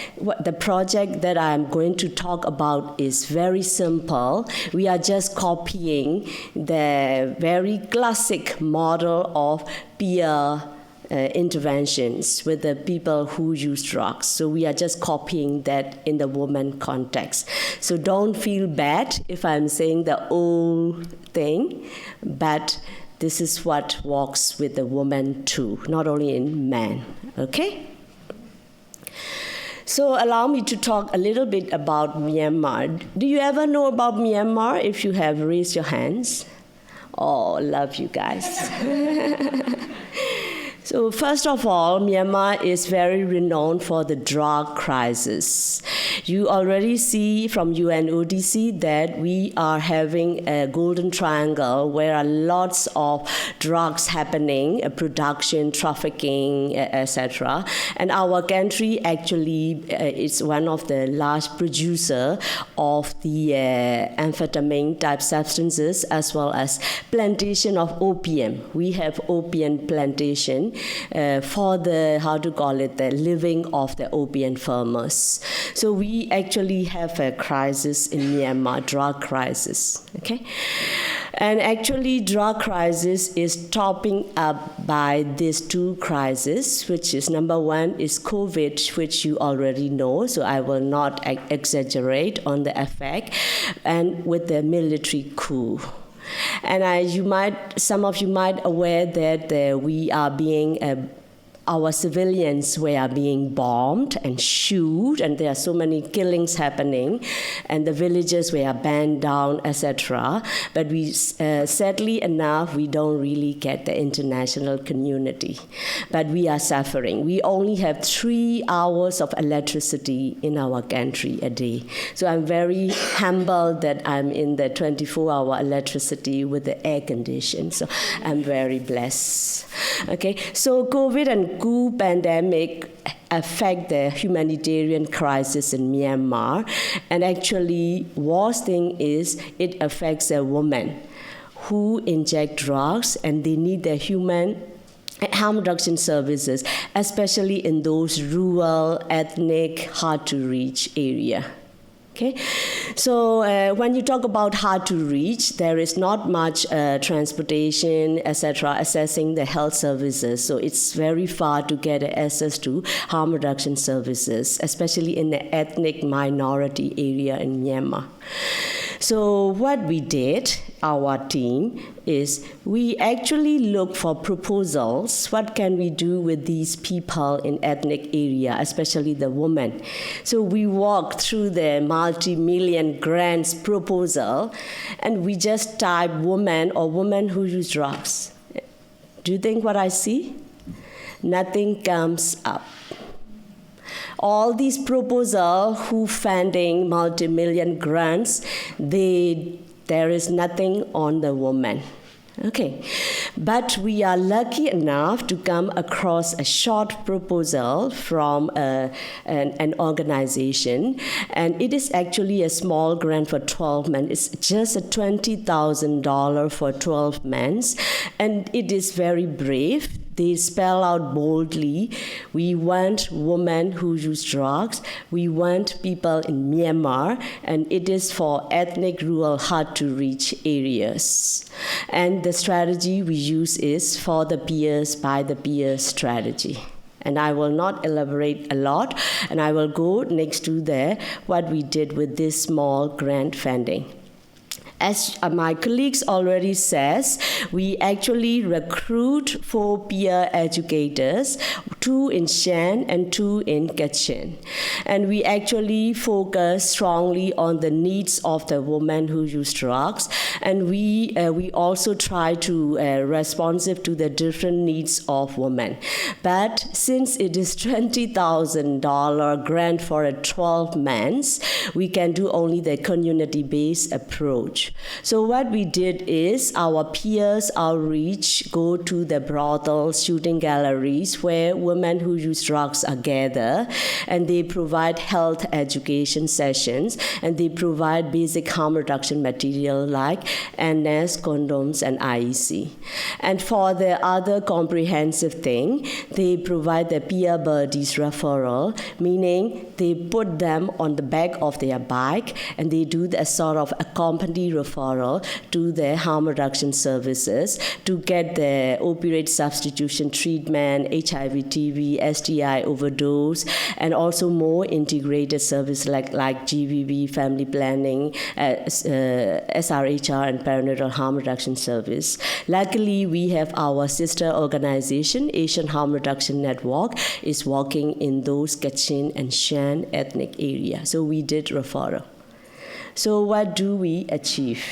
the project that I'm going to talk about is very simple. We are just copying the very classic model of peer interventions with the people who use drugs. So we are just copying that in the woman context. So don't feel bad if I'm saying the old thing, but this is what works with the woman too, not only in men, okay? So allow me to talk a little bit about Myanmar. Do you ever know about Myanmar? If you have, raise your hands. Oh, love you guys. So first of all, Myanmar is very renowned for the drug crisis. You already see from UNODC that we are having a golden triangle where are lots of drugs happening, production, trafficking, etc. And our country actually is one of the large producer of the amphetamine type substances as well as plantation of opium. We have opium plantation for the living of the opium farmers. So we actually have a crisis in Myanmar, drug crisis, okay? And actually drug crisis is topping up by these two crises, which is number one is COVID, which you already know, so I will not exaggerate on the effect, and with the military coup. And some of you might aware that we are being our civilians were being bombed and shot, and there are so many killings happening, and the villages were burned down, etc. But we, sadly enough, we don't really get the international community. But we are suffering. We only have 3 hours of electricity in our country a day. So I'm very humbled that I'm in the 24-hour electricity with the air condition. So I'm very blessed. Okay, so COVID and coup pandemic affect the humanitarian crisis in Myanmar, and actually worst thing is it affects a woman who inject drugs and they need the harm reduction services, especially in those rural, ethnic, hard to reach area. Okay, so when you talk about hard to reach, there is not much transportation, etc., accessing the health services. So it's very far to get access to harm reduction services, especially in the ethnic minority area in Myanmar. So what we did, our team, is we actually look for proposals. What can we do with these people in ethnic area, especially the women? So we walked through the multi-million grants proposal, and we just type woman or women who use drugs. Do you think what I see? Nothing comes up. All these proposals who funding multi-million grants, there is nothing on the woman. Okay, but we are lucky enough to come across a short proposal from an organization, and it is actually a small grant for 12 months. It's just a $20,000 for 12 months, and it is very brave. They spell out boldly, we want women who use drugs, we want people in Myanmar, and it is for ethnic, rural, hard-to-reach areas. And the strategy we use is for the peers, by the peers strategy. And I will not elaborate a lot, and I will go next to what we did with this small grant funding. As my colleagues already says, we actually recruit 4 peer educators, 2 in Shan and 2 in Kachin. And we actually focus strongly on the needs of the women who use drugs. And we also try to responsive to the different needs of women. But since it is $20,000 grant for 12 months, we can do only the community-based approach. So what we did is our peers outreach go to the brothels, shooting galleries where women who use drugs are gathered, and they provide health education sessions, and they provide basic harm reduction material like NS, condoms, and IEC. And for the other comprehensive thing, they provide the peer buddies referral, meaning they put them on the back of their bike and they do a sort of accompany referral to the harm reduction services to get the opioid substitution treatment, HIV, TB, STI overdose, and also more integrated service like GBV, family planning, SRHR, and perinatal harm reduction service. Luckily, we have our sister organization, Asian Harm Reduction Network, is working in those Kachin and Shan ethnic area. So we did referral. So what do we achieve?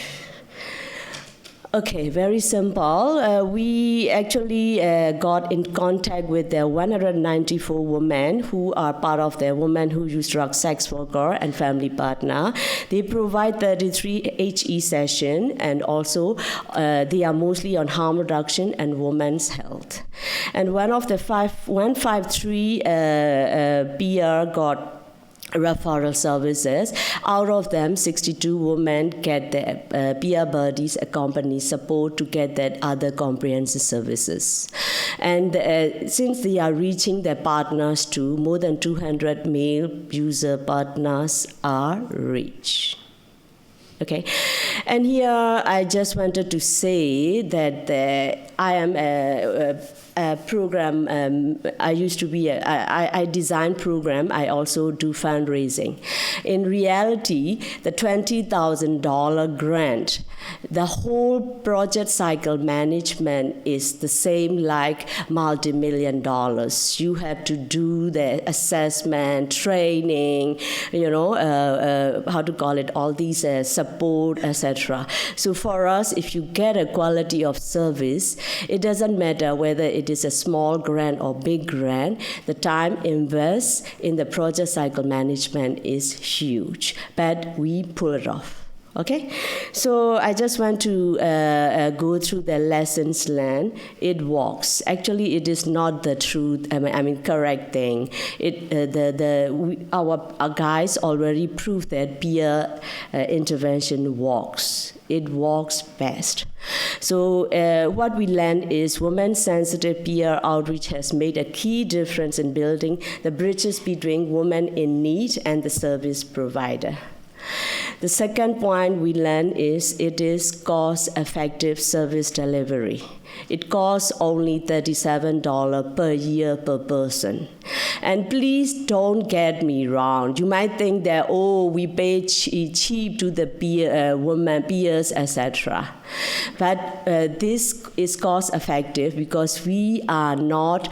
Okay, very simple. We actually got in contact with the 194 women who are part of the Women Who Use Drugs, Sex Worker, and Family Partner. They provide 33 HE sessions, and also they are mostly on harm reduction and women's health. And one of the 153 peer got referral services. Out of them, 62 women get the peer buddies accompany support to get that other comprehensive services. And since they are reaching their partners too, more than 200 male user partners are reached. Okay, and here I just wanted to say that I am a program. I used to be I design program. I also do fundraising. In reality, the $20,000 grant, the whole project cycle management is the same like multi-million dollars. You have to do the assessment, training, how to call it, all these support, etc. So for us, if you get a quality of service, it doesn't matter whether it is a small grant or big grant, the time invested in the project cycle management is huge, but we pull it off. Okay, so I just want to go through the lessons learned. It works. Actually, it is not the truth. Correct thing. Our guys already proved that peer intervention works. It works best. So what we learned is women-sensitive peer outreach has made a key difference in building the bridges between women in need and the service provider. The second point we learned is it is cost-effective service delivery. It costs only $37 per year per person. And please don't get me wrong. You might think that, we pay cheap to the women peers, etc. But this is cost-effective because we are not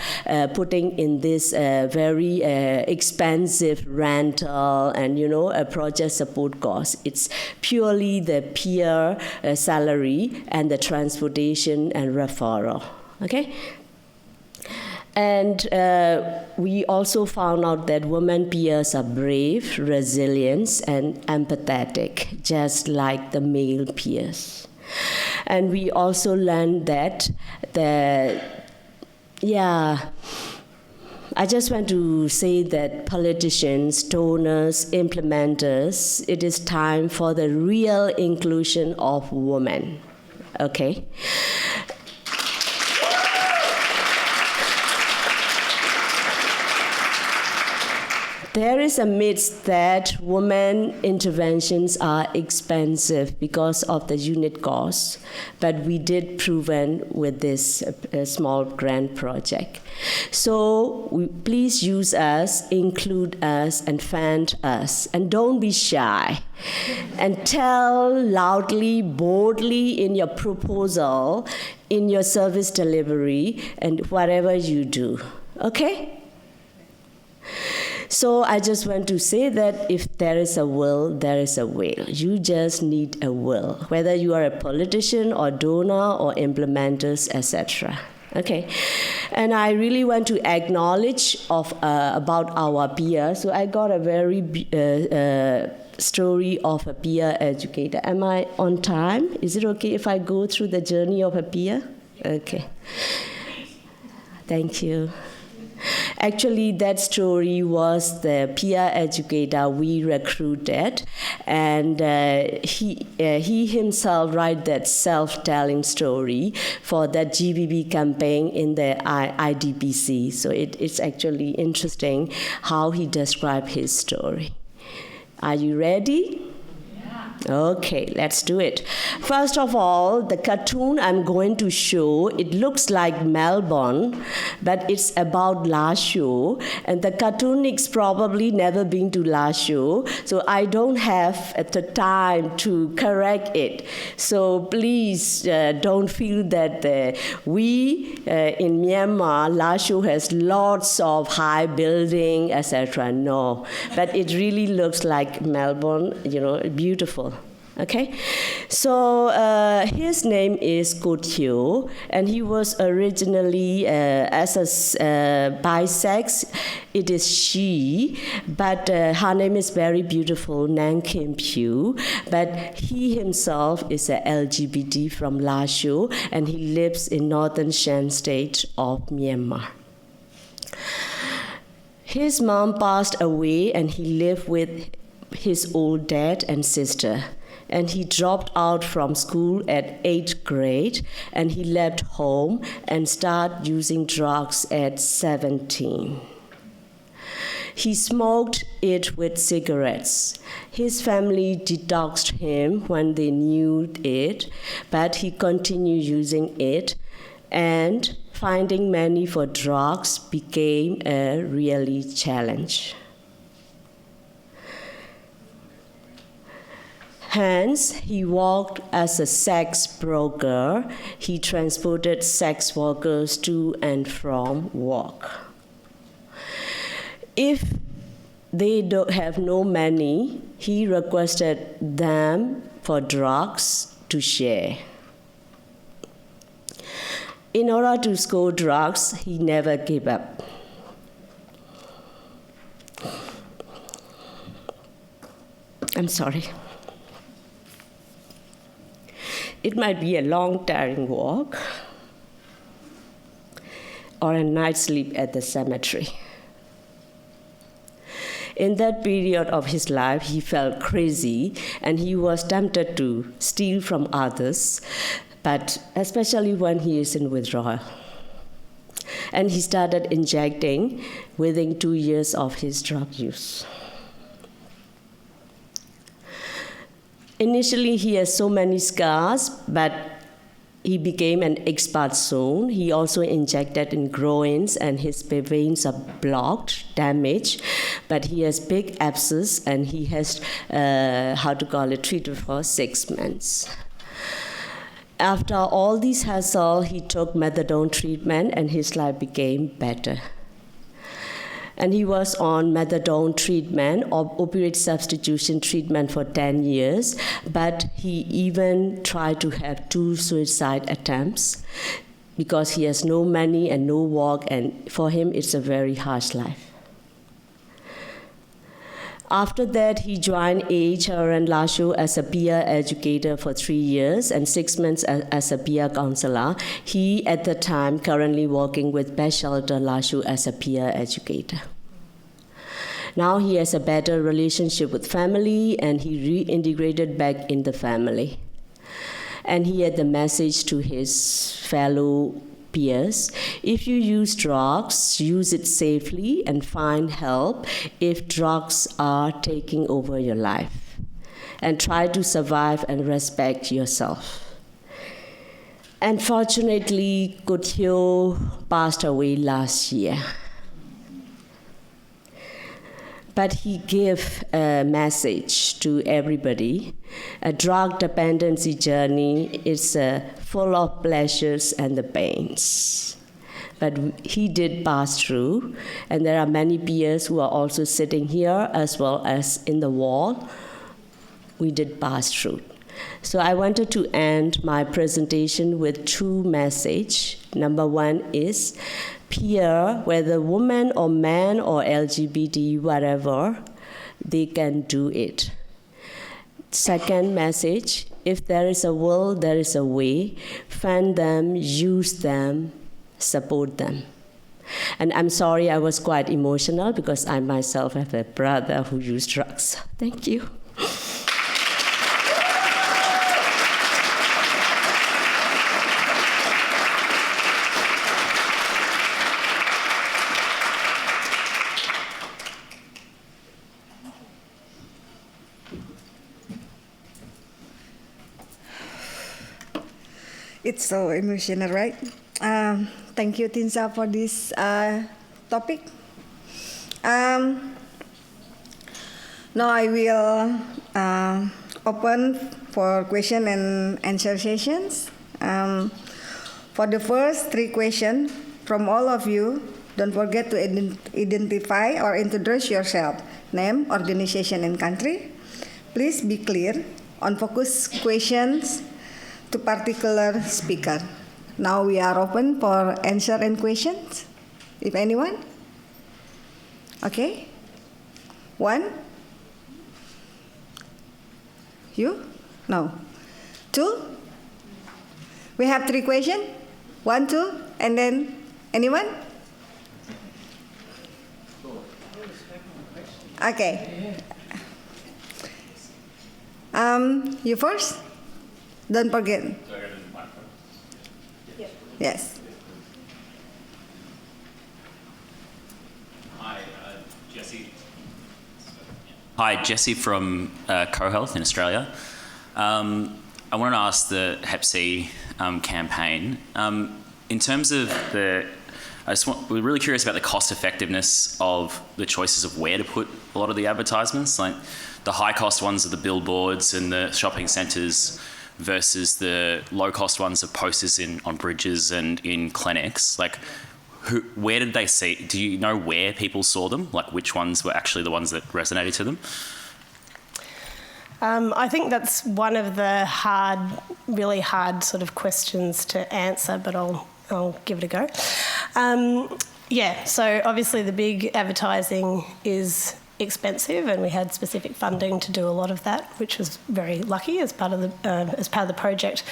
putting in this very expensive rental and, a project support cost. It's purely the peer salary and the transportation and referral. Okay? And we also found out that women peers are brave, resilient, and empathetic, just like the male peers. And we also learned that I just want to say that politicians, donors, implementers, it is time for the real inclusion of women. Okay? There is a myth that women interventions are expensive because of the unit cost, but we did proven with this small grant project. So please use us, include us, and fund us, and don't be shy. And tell loudly, boldly in your proposal, in your service delivery, and whatever you do. Okay? So I just want to say that if there is a will, there is a way. You just need a will, whether you are a politician or donor or implementers, etc. Okay, and I really want to acknowledge about our peer. So I got a very story of a peer educator. Am I on time? Is it okay if I go through the journey of a peer? Okay. Thank you. Actually, that story was the peer educator we recruited, and he himself wrote that self-telling story for that GBB campaign in the IDPC. So it's actually interesting how he described his story. Are you ready? Okay, let's do it. First of all, the cartoon I'm going to show, it looks like Melbourne, but it's about Lasho, and the cartoonist's probably never been to Lasho, so I don't have the time to correct it. So please don't feel that we in Myanmar, Lasho has lots of high building, etc. No, but it really looks like Melbourne, beautiful. Okay, so his name is Kotyo, and he was originally as a bisex. It is she, but her name is very beautiful, Nang Kim Pyu. But he himself is a LGBT from Lasho, and he lives in northern Shan state of Myanmar. His mom passed away, and he lived with his old dad and sister. And he dropped out from school at 8th grade, and he left home and started using drugs at 17. He smoked it with cigarettes. His family detoxed him when they knew it, but he continued using it, and finding money for drugs became a really challenge. Hence, he worked as a sex broker. He transported sex workers to and from work. If they don't have no money, he requested them for drugs to share. In order to score drugs, he never gave up. I'm sorry. It might be a long, tiring walk or a night's sleep at the cemetery. In that period of his life, he felt crazy, and he was tempted to steal from others, but especially when he is in withdrawal. And he started injecting within 2 years of his drug use. Initially, he has so many scars, but he became an expert soon. He also injected in groins, and his veins are blocked, damaged, but he has big abscess, and he has, treated for 6 months. After all this hassle, he took methadone treatment, and his life became better. And he was on methadone treatment or opioid substitution treatment for 10 years, but he even tried to have 2 suicide attempts because he has no money and no work, and for him it's a very harsh life. After that, he joined HR23 Lasho as a peer educator for 3 years and 6 months as a peer counselor. He, at the time, currently working with Best Shelter Lasho as a peer educator. Now he has a better relationship with family, and he reintegrated back in the family. And he had the message to his fellow peers. If you use drugs, use it safely and find help if drugs are taking over your life. And try to survive and respect yourself. Unfortunately, Kutyo passed away last year. But he gave a message to everybody. A drug dependency journey is full of pleasures and the pains. But he did pass through, and there are many peers who are also sitting here as well as in the wall. We did pass through. So I wanted to end my presentation with two messages. Number one is, peer, whether woman or man or LGBT, whatever, they can do it. Second message, if there is a will, there is a way. Find them, use them, support them. And I'm sorry I was quite emotional because I myself have a brother who used drugs. Thank you. It's so emotional, right? Thank you, Thinzar, for this topic. Now I will open for question and answer sessions. For the first 3 questions from all of you, don't forget to identify or introduce yourself, name, organization, and country. Please be clear on focus questions to particular speaker. Now we are open for answer and questions, if anyone. Okay. 1. You? No. 2. We have 3 questions. 1, 2, and then anyone? Okay. You first? Don't forget. Yes. Hi, Jesse. Hi, Jesse from CoHealth in Australia. I wanted to ask the Hep C campaign. In terms of we're really curious about the cost effectiveness of the choices of where to put a lot of the advertisements. Like the high cost ones are the billboards and the shopping centres versus the low cost ones of posters on bridges and in clinics. Like, where did they see? Do you know where people saw them? Like, which ones were actually the ones that resonated to them? I think that's one of the really hard sort of questions to answer, but I'll give it a go. So obviously the big advertising is expensive, and we had specific funding to do a lot of that, which was very lucky as part of the project.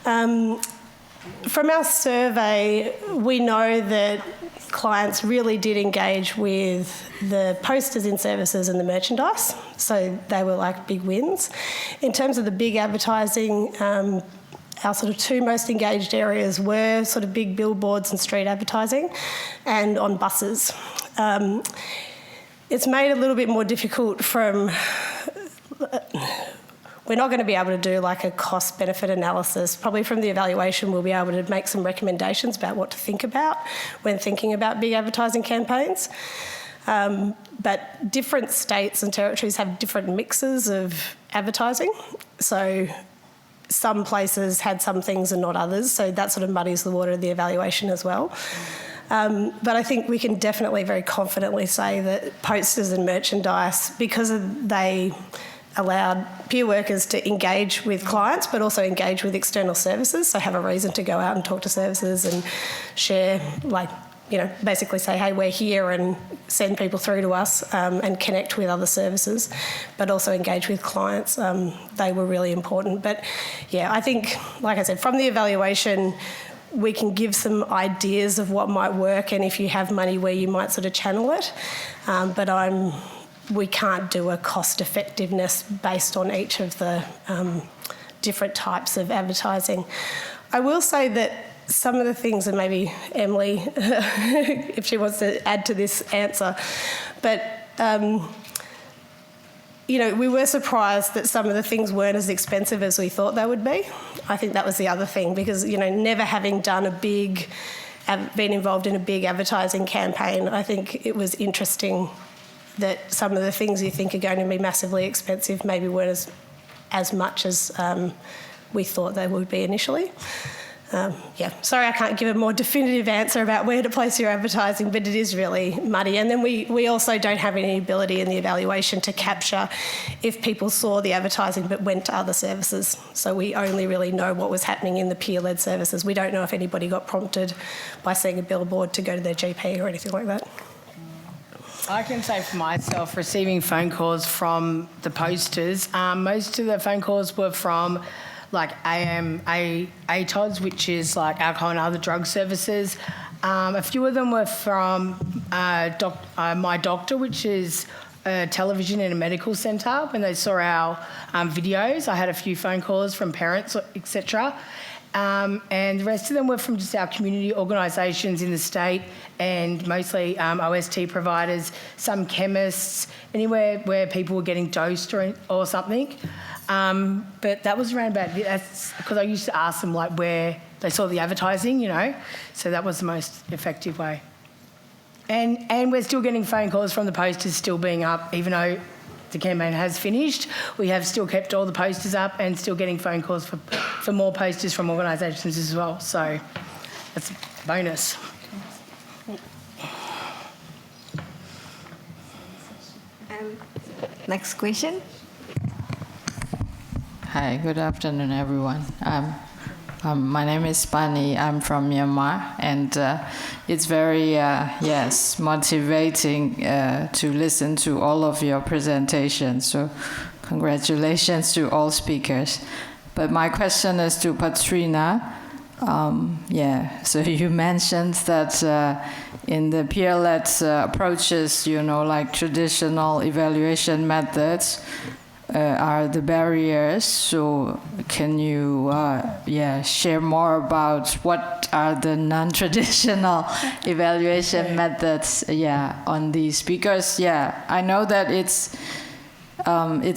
From our survey, we know that clients really did engage with the posters in services and the merchandise, so they were like big wins. In terms of the big advertising, our sort of 2 most engaged areas were sort of big billboards and street advertising and on buses. It's made a little bit more difficult we're not going to be able to do like a cost-benefit analysis. Probably from the evaluation we'll be able to make some recommendations about what to think about when thinking about big advertising campaigns. But different states and territories have different mixes of advertising. So some places had some things and not others, so that sort of muddies the water of the evaluation as well. But I think we can definitely very confidently say that posters and merchandise, because they allowed peer workers to engage with clients but also engage with external services, so have a reason to go out and talk to services and share, basically say, hey, we're here, and send people through to us and connect with other services, but also engage with clients. They were really important. But yeah, I think, like I said, from the evaluation, we can give some ideas of what might work and if you have money where you might sort of channel it. But we can't do a cost effectiveness based on each of the different types of advertising. I will say that some of the things, and maybe Emily, if she wants to add to this answer, but we were surprised that some of the things weren't as expensive as we thought they would be. I think that was the other thing, because never having done been involved in a big advertising campaign, I think it was interesting that some of the things you think are going to be massively expensive maybe weren't as much as we thought they would be initially. Sorry I can't give a more definitive answer about where to place your advertising, but it is really muddy. And then we also don't have any ability in the evaluation to capture if people saw the advertising but went to other services. So we only really know what was happening in the peer-led services. We don't know if anybody got prompted by seeing a billboard to go to their GP or anything like that. I can say for myself, receiving phone calls from the posters, most of the phone calls were from like ATODs, which is like alcohol and other drug services. A few of them were from My Doctor, which is a television in a medical centre. When they saw our videos, I had a few phone calls from parents, etc. And the rest of them were from just our community organisations in the state, and mostly OST providers, some chemists, anywhere where people were getting dosed or something. But that was around about, that's because I used to ask them like where they saw the advertising, so that was the most effective way. And we're still getting phone calls from the posters still being up, even though the campaign has finished. We have still kept all the posters up and still getting phone calls for more posters from organisations as well. So that's a bonus. Next question. Hi, good afternoon, everyone. My name is Pani. I'm from Myanmar, and it's very, motivating to listen to all of your presentations. So congratulations to all speakers. But my question is to Petrina. So you mentioned that in the peer-led approaches, like traditional evaluation methods, are the barriers. So can you share more about what are the non-traditional evaluation methods on these? Because I know that it's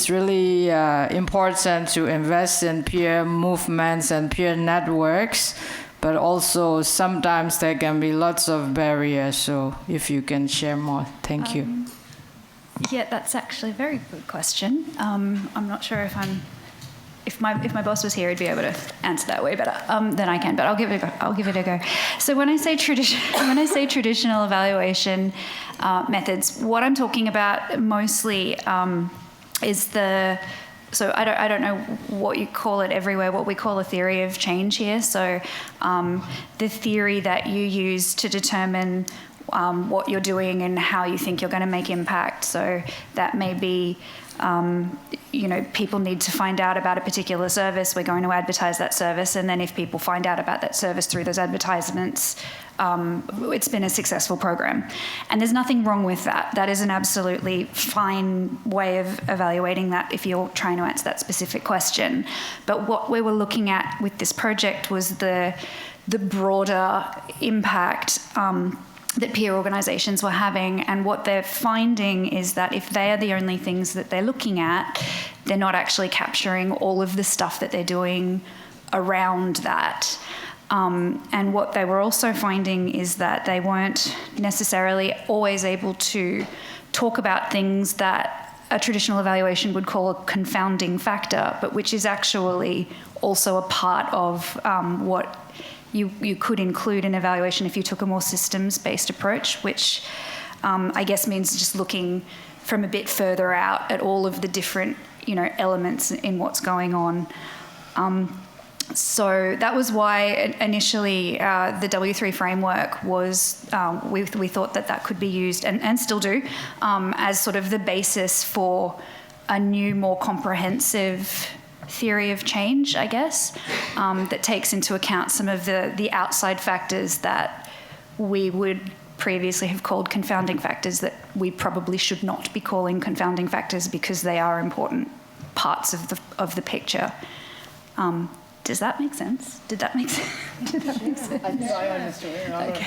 really important to invest in peer movements and peer networks, but also sometimes there can be lots of barriers. So if you can share more, thank you. Yeah, that's actually a very good question. I'm not sure if my boss was here, he'd be able to answer that way better than I can. But I'll give it a go. So when I say traditional evaluation methods, what I'm talking about mostly is the. So I don't know what you call it everywhere. What we call a theory of change here. So the theory that you use to determine what you're doing and how you think you're going to make impact. So that may be, people need to find out about a particular service. We're going to advertise that service, and then if people find out about that service through those advertisements, it's been a successful program. And there's nothing wrong with that. That is an absolutely fine way of evaluating that if you're trying to answer that specific question. But what we were looking at with this project was the broader impact that peer organisations were having, and what they're finding is that if they are the only things that they're looking at, they're not actually capturing all of the stuff that they're doing around that. And what they were also finding is that they weren't necessarily always able to talk about things that a traditional evaluation would call a confounding factor, but which is actually also a part of what you could include in evaluation if you took a more systems-based approach, which I guess means just looking from a bit further out at all of the different, elements in what's going on. So that was why initially the W3 framework was, we thought that could be used, and still do, as sort of the basis for a new, more comprehensive theory of change, I guess, that takes into account some of the outside factors that we would previously have called confounding factors that we probably should not be calling confounding factors because they are important parts of the picture. Does that make sense? Did that make sense? Did that make sense? I think I understood it. I'm not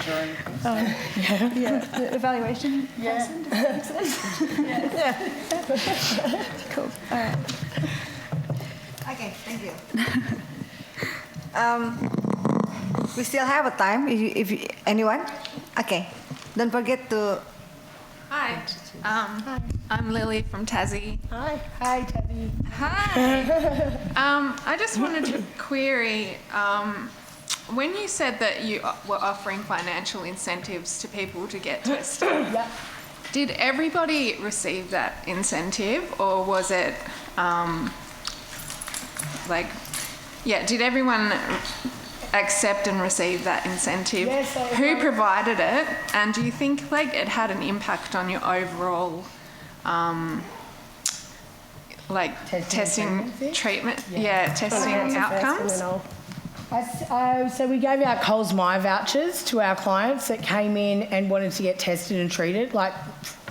sure anything. Yeah. The evaluation person? Does that make sense? Cool. All right. Okay, thank you. We still have a time. If anyone, okay. Don't forget to. Hi, I'm Lily from Tassie. Hi, Tabby. Hi. I just wanted to query, when you said that you were offering financial incentives to people to get tested, did everybody receive that incentive, or was it did everyone accept and receive that incentive? Yes, who provided it, and do you think it had an impact on your overall testing treatment? Testing outcomes. So we gave out Coles My vouchers to our clients that came in and wanted to get tested and treated,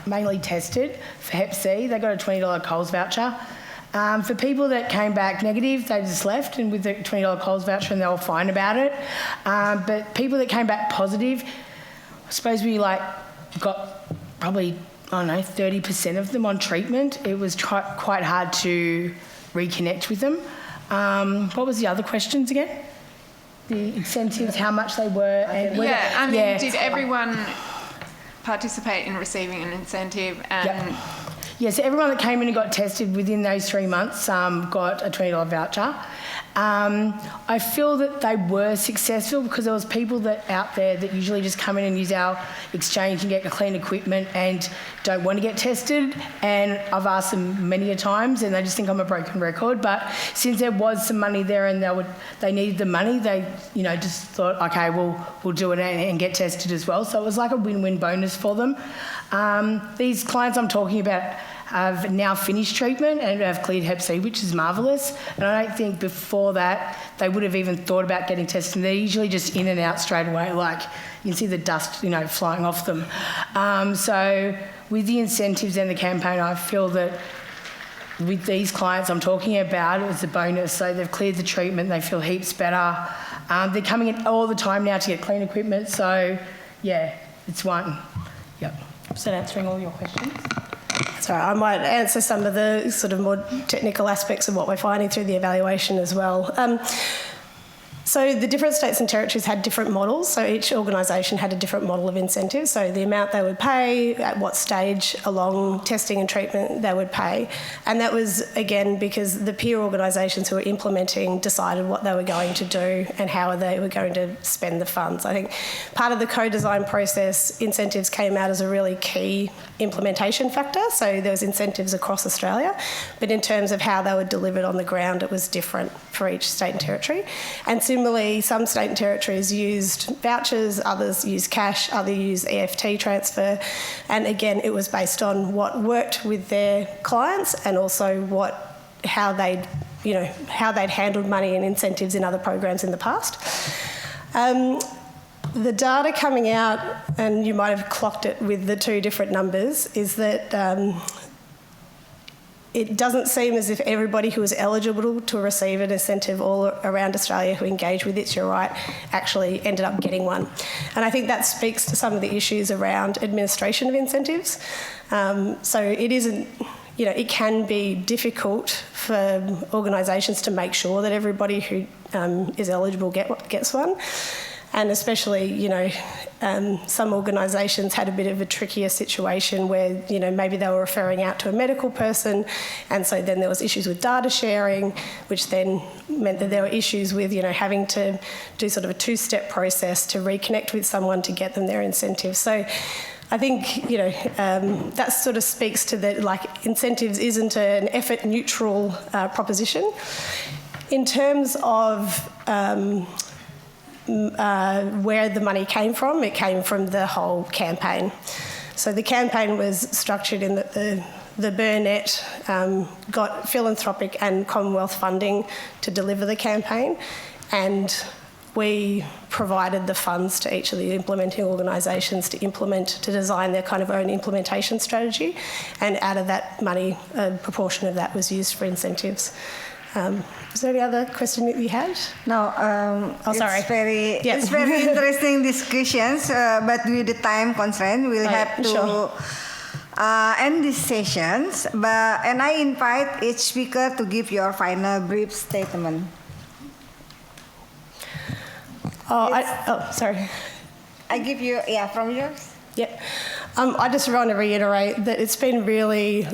mainly tested for Hep C. They got a $20 Coles voucher. For people that came back negative, they just left and with the $20 Coles voucher, and they were fine about it. But people that came back positive, I suppose we got probably, 30% of them on treatment. It was quite hard to reconnect with them. What was the other questions again? The incentives, how much they were, and whether, did everyone participate in receiving an incentive? And Yes, everyone that came in and got tested within those 3 months got a $20 voucher. I feel that they were successful because there was people out there that usually just come in and use our exchange and get clean equipment and don't want to get tested. And I've asked them many a times and they just think I'm a broken record. But since there was some money there and they needed the money, they just thought, okay, we'll do it and get tested as well. So it was like a win-win bonus for them. These clients I'm talking about have now finished treatment and have cleared Hep C, which is marvellous. And I don't think before that they would have even thought about getting tested. They're usually just in and out straight away, you can see the dust, flying off them. So with the incentives and the campaign, I feel that with these clients I'm talking about, it was a bonus. So they've cleared the treatment, they feel heaps better. They're coming in all the time now to get clean equipment. So, it's one. Yep. Is that answering all your questions? So I might answer some of the sort of more technical aspects of what we're finding through the evaluation as well. So the different states and territories had different models, so each organisation had a different model of incentive, so the amount they would pay, at what stage along testing and treatment they would pay, and that was, again, because the peer organisations who were implementing decided what they were going to do and how they were going to spend the funds. I think part of the co-design process, incentives came out as a really key implementation factor, so there was incentives across Australia, but in terms of how they were delivered on the ground, it was different for each state and territory. And similarly, some state and territories used vouchers, others used cash, others used EFT transfer, and again, it was based on what worked with their clients and also how they'd handled money and incentives in other programs in the past. The data coming out, and you might have clocked it with the two different numbers, is that it doesn't seem as if everybody who was eligible to receive an incentive all around Australia who engaged with It's Your Right actually ended up getting one. And I think that speaks to some of the issues around administration of incentives. So it isn't, it can be difficult for organisations to make sure that everybody who is eligible gets one. And especially, some organisations had a bit of a trickier situation where, maybe they were referring out to a medical person, and so then there was issues with data sharing, which then meant that there were issues with, having to do sort of a two-step process to reconnect with someone to get them their incentive. So I think, that sort of speaks to that, incentives isn't an effort-neutral proposition. In terms of where the money came from, it came from the whole campaign. So the campaign was structured in that the Burnett got philanthropic and Commonwealth funding to deliver the campaign, and we provided the funds to each of the implementing organisations to design their kind of own implementation strategy, and out of that money, a proportion of that was used for incentives. Is there any other question that you had? No, sorry. It's very interesting discussions, but with the time constraint, we'll have to end these sessions. And I invite each speaker to give your final brief statement. Sorry. I give you, from yours. Yep. I just want to reiterate that it's been really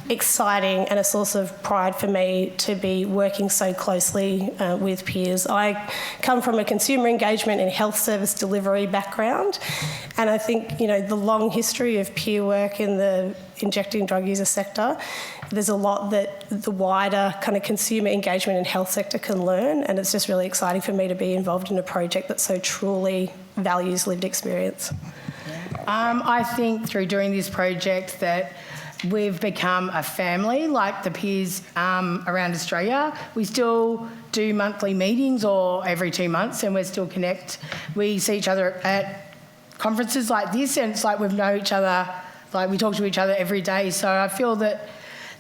exciting and a source of pride for me to be working so closely with peers. I come from a consumer engagement and health service delivery background, and I think the long history of peer work in the injecting drug user sector, there's a lot that the wider kind of consumer engagement and health sector can learn, and it's just really exciting for me to be involved in a project that so truly values lived experience. I think through doing this project that we've become a family, like the peers around Australia. We still do monthly meetings or every 2 months, and we still connect. We see each other at conferences like this, and it's like we've known each other, like we talk to each other every day. So I feel that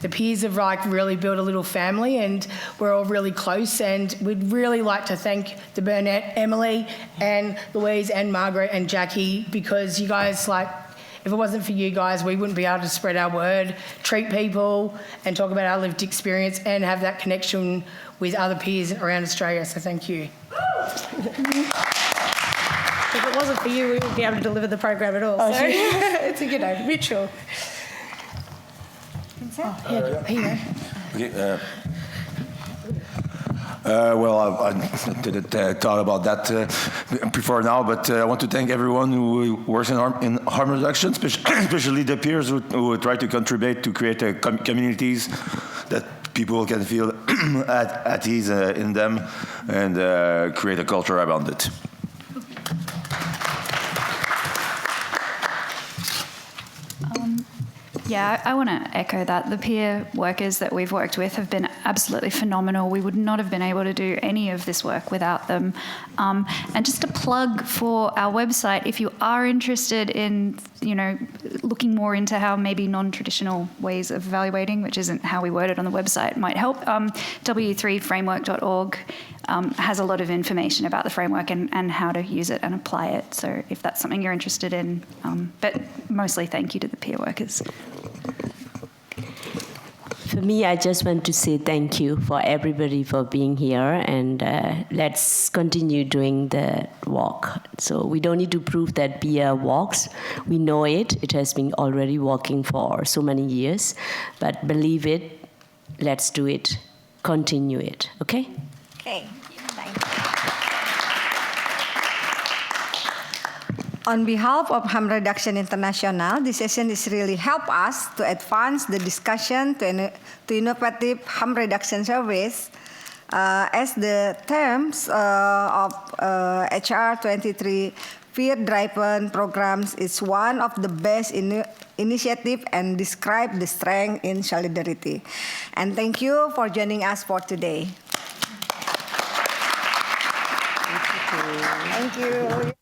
the peers have really built a little family, and we're all really close, and we'd really like to thank the Burnett, Emily and Louise and Margaret and Jackie, because you guys, if it wasn't for you guys, we wouldn't be able to spread our word, treat people and talk about our lived experience and have that connection with other peers around Australia. So thank you. If it wasn't for you, we wouldn't be able to deliver the program at all. So it's a mutual. Okay. Well, I didn't talk about that before now, but I want to thank everyone who works in harm reduction, especially the peers who try to contribute to create communities that people can feel at ease in them and create a culture around it. Yeah, I want to echo that. The peer workers that we've worked with have been absolutely phenomenal. We would not have been able to do any of this work without them. And just a plug for our website, if you are interested in, looking more into how maybe non-traditional ways of evaluating, which isn't how we word it on the website, might help, W3framework.org has a lot of information about the framework and how to use it and apply it. So if that's something you're interested in, but mostly thank you to the peer workers. For me, I just want to say thank you for everybody for being here, and let's continue doing the walk. So we don't need to prove that beer walks. We know it. It has been already walking for so many years. But believe it, let's do it. Continue it, okay? Okay, thank you. On behalf of Harm Reduction International, this session is really help us to advance the discussion to innovative harm reduction service as the terms of HR23 peer-driven programs is one of the best initiative and describe the strength in solidarity. And thank you for joining us for today. Thank you.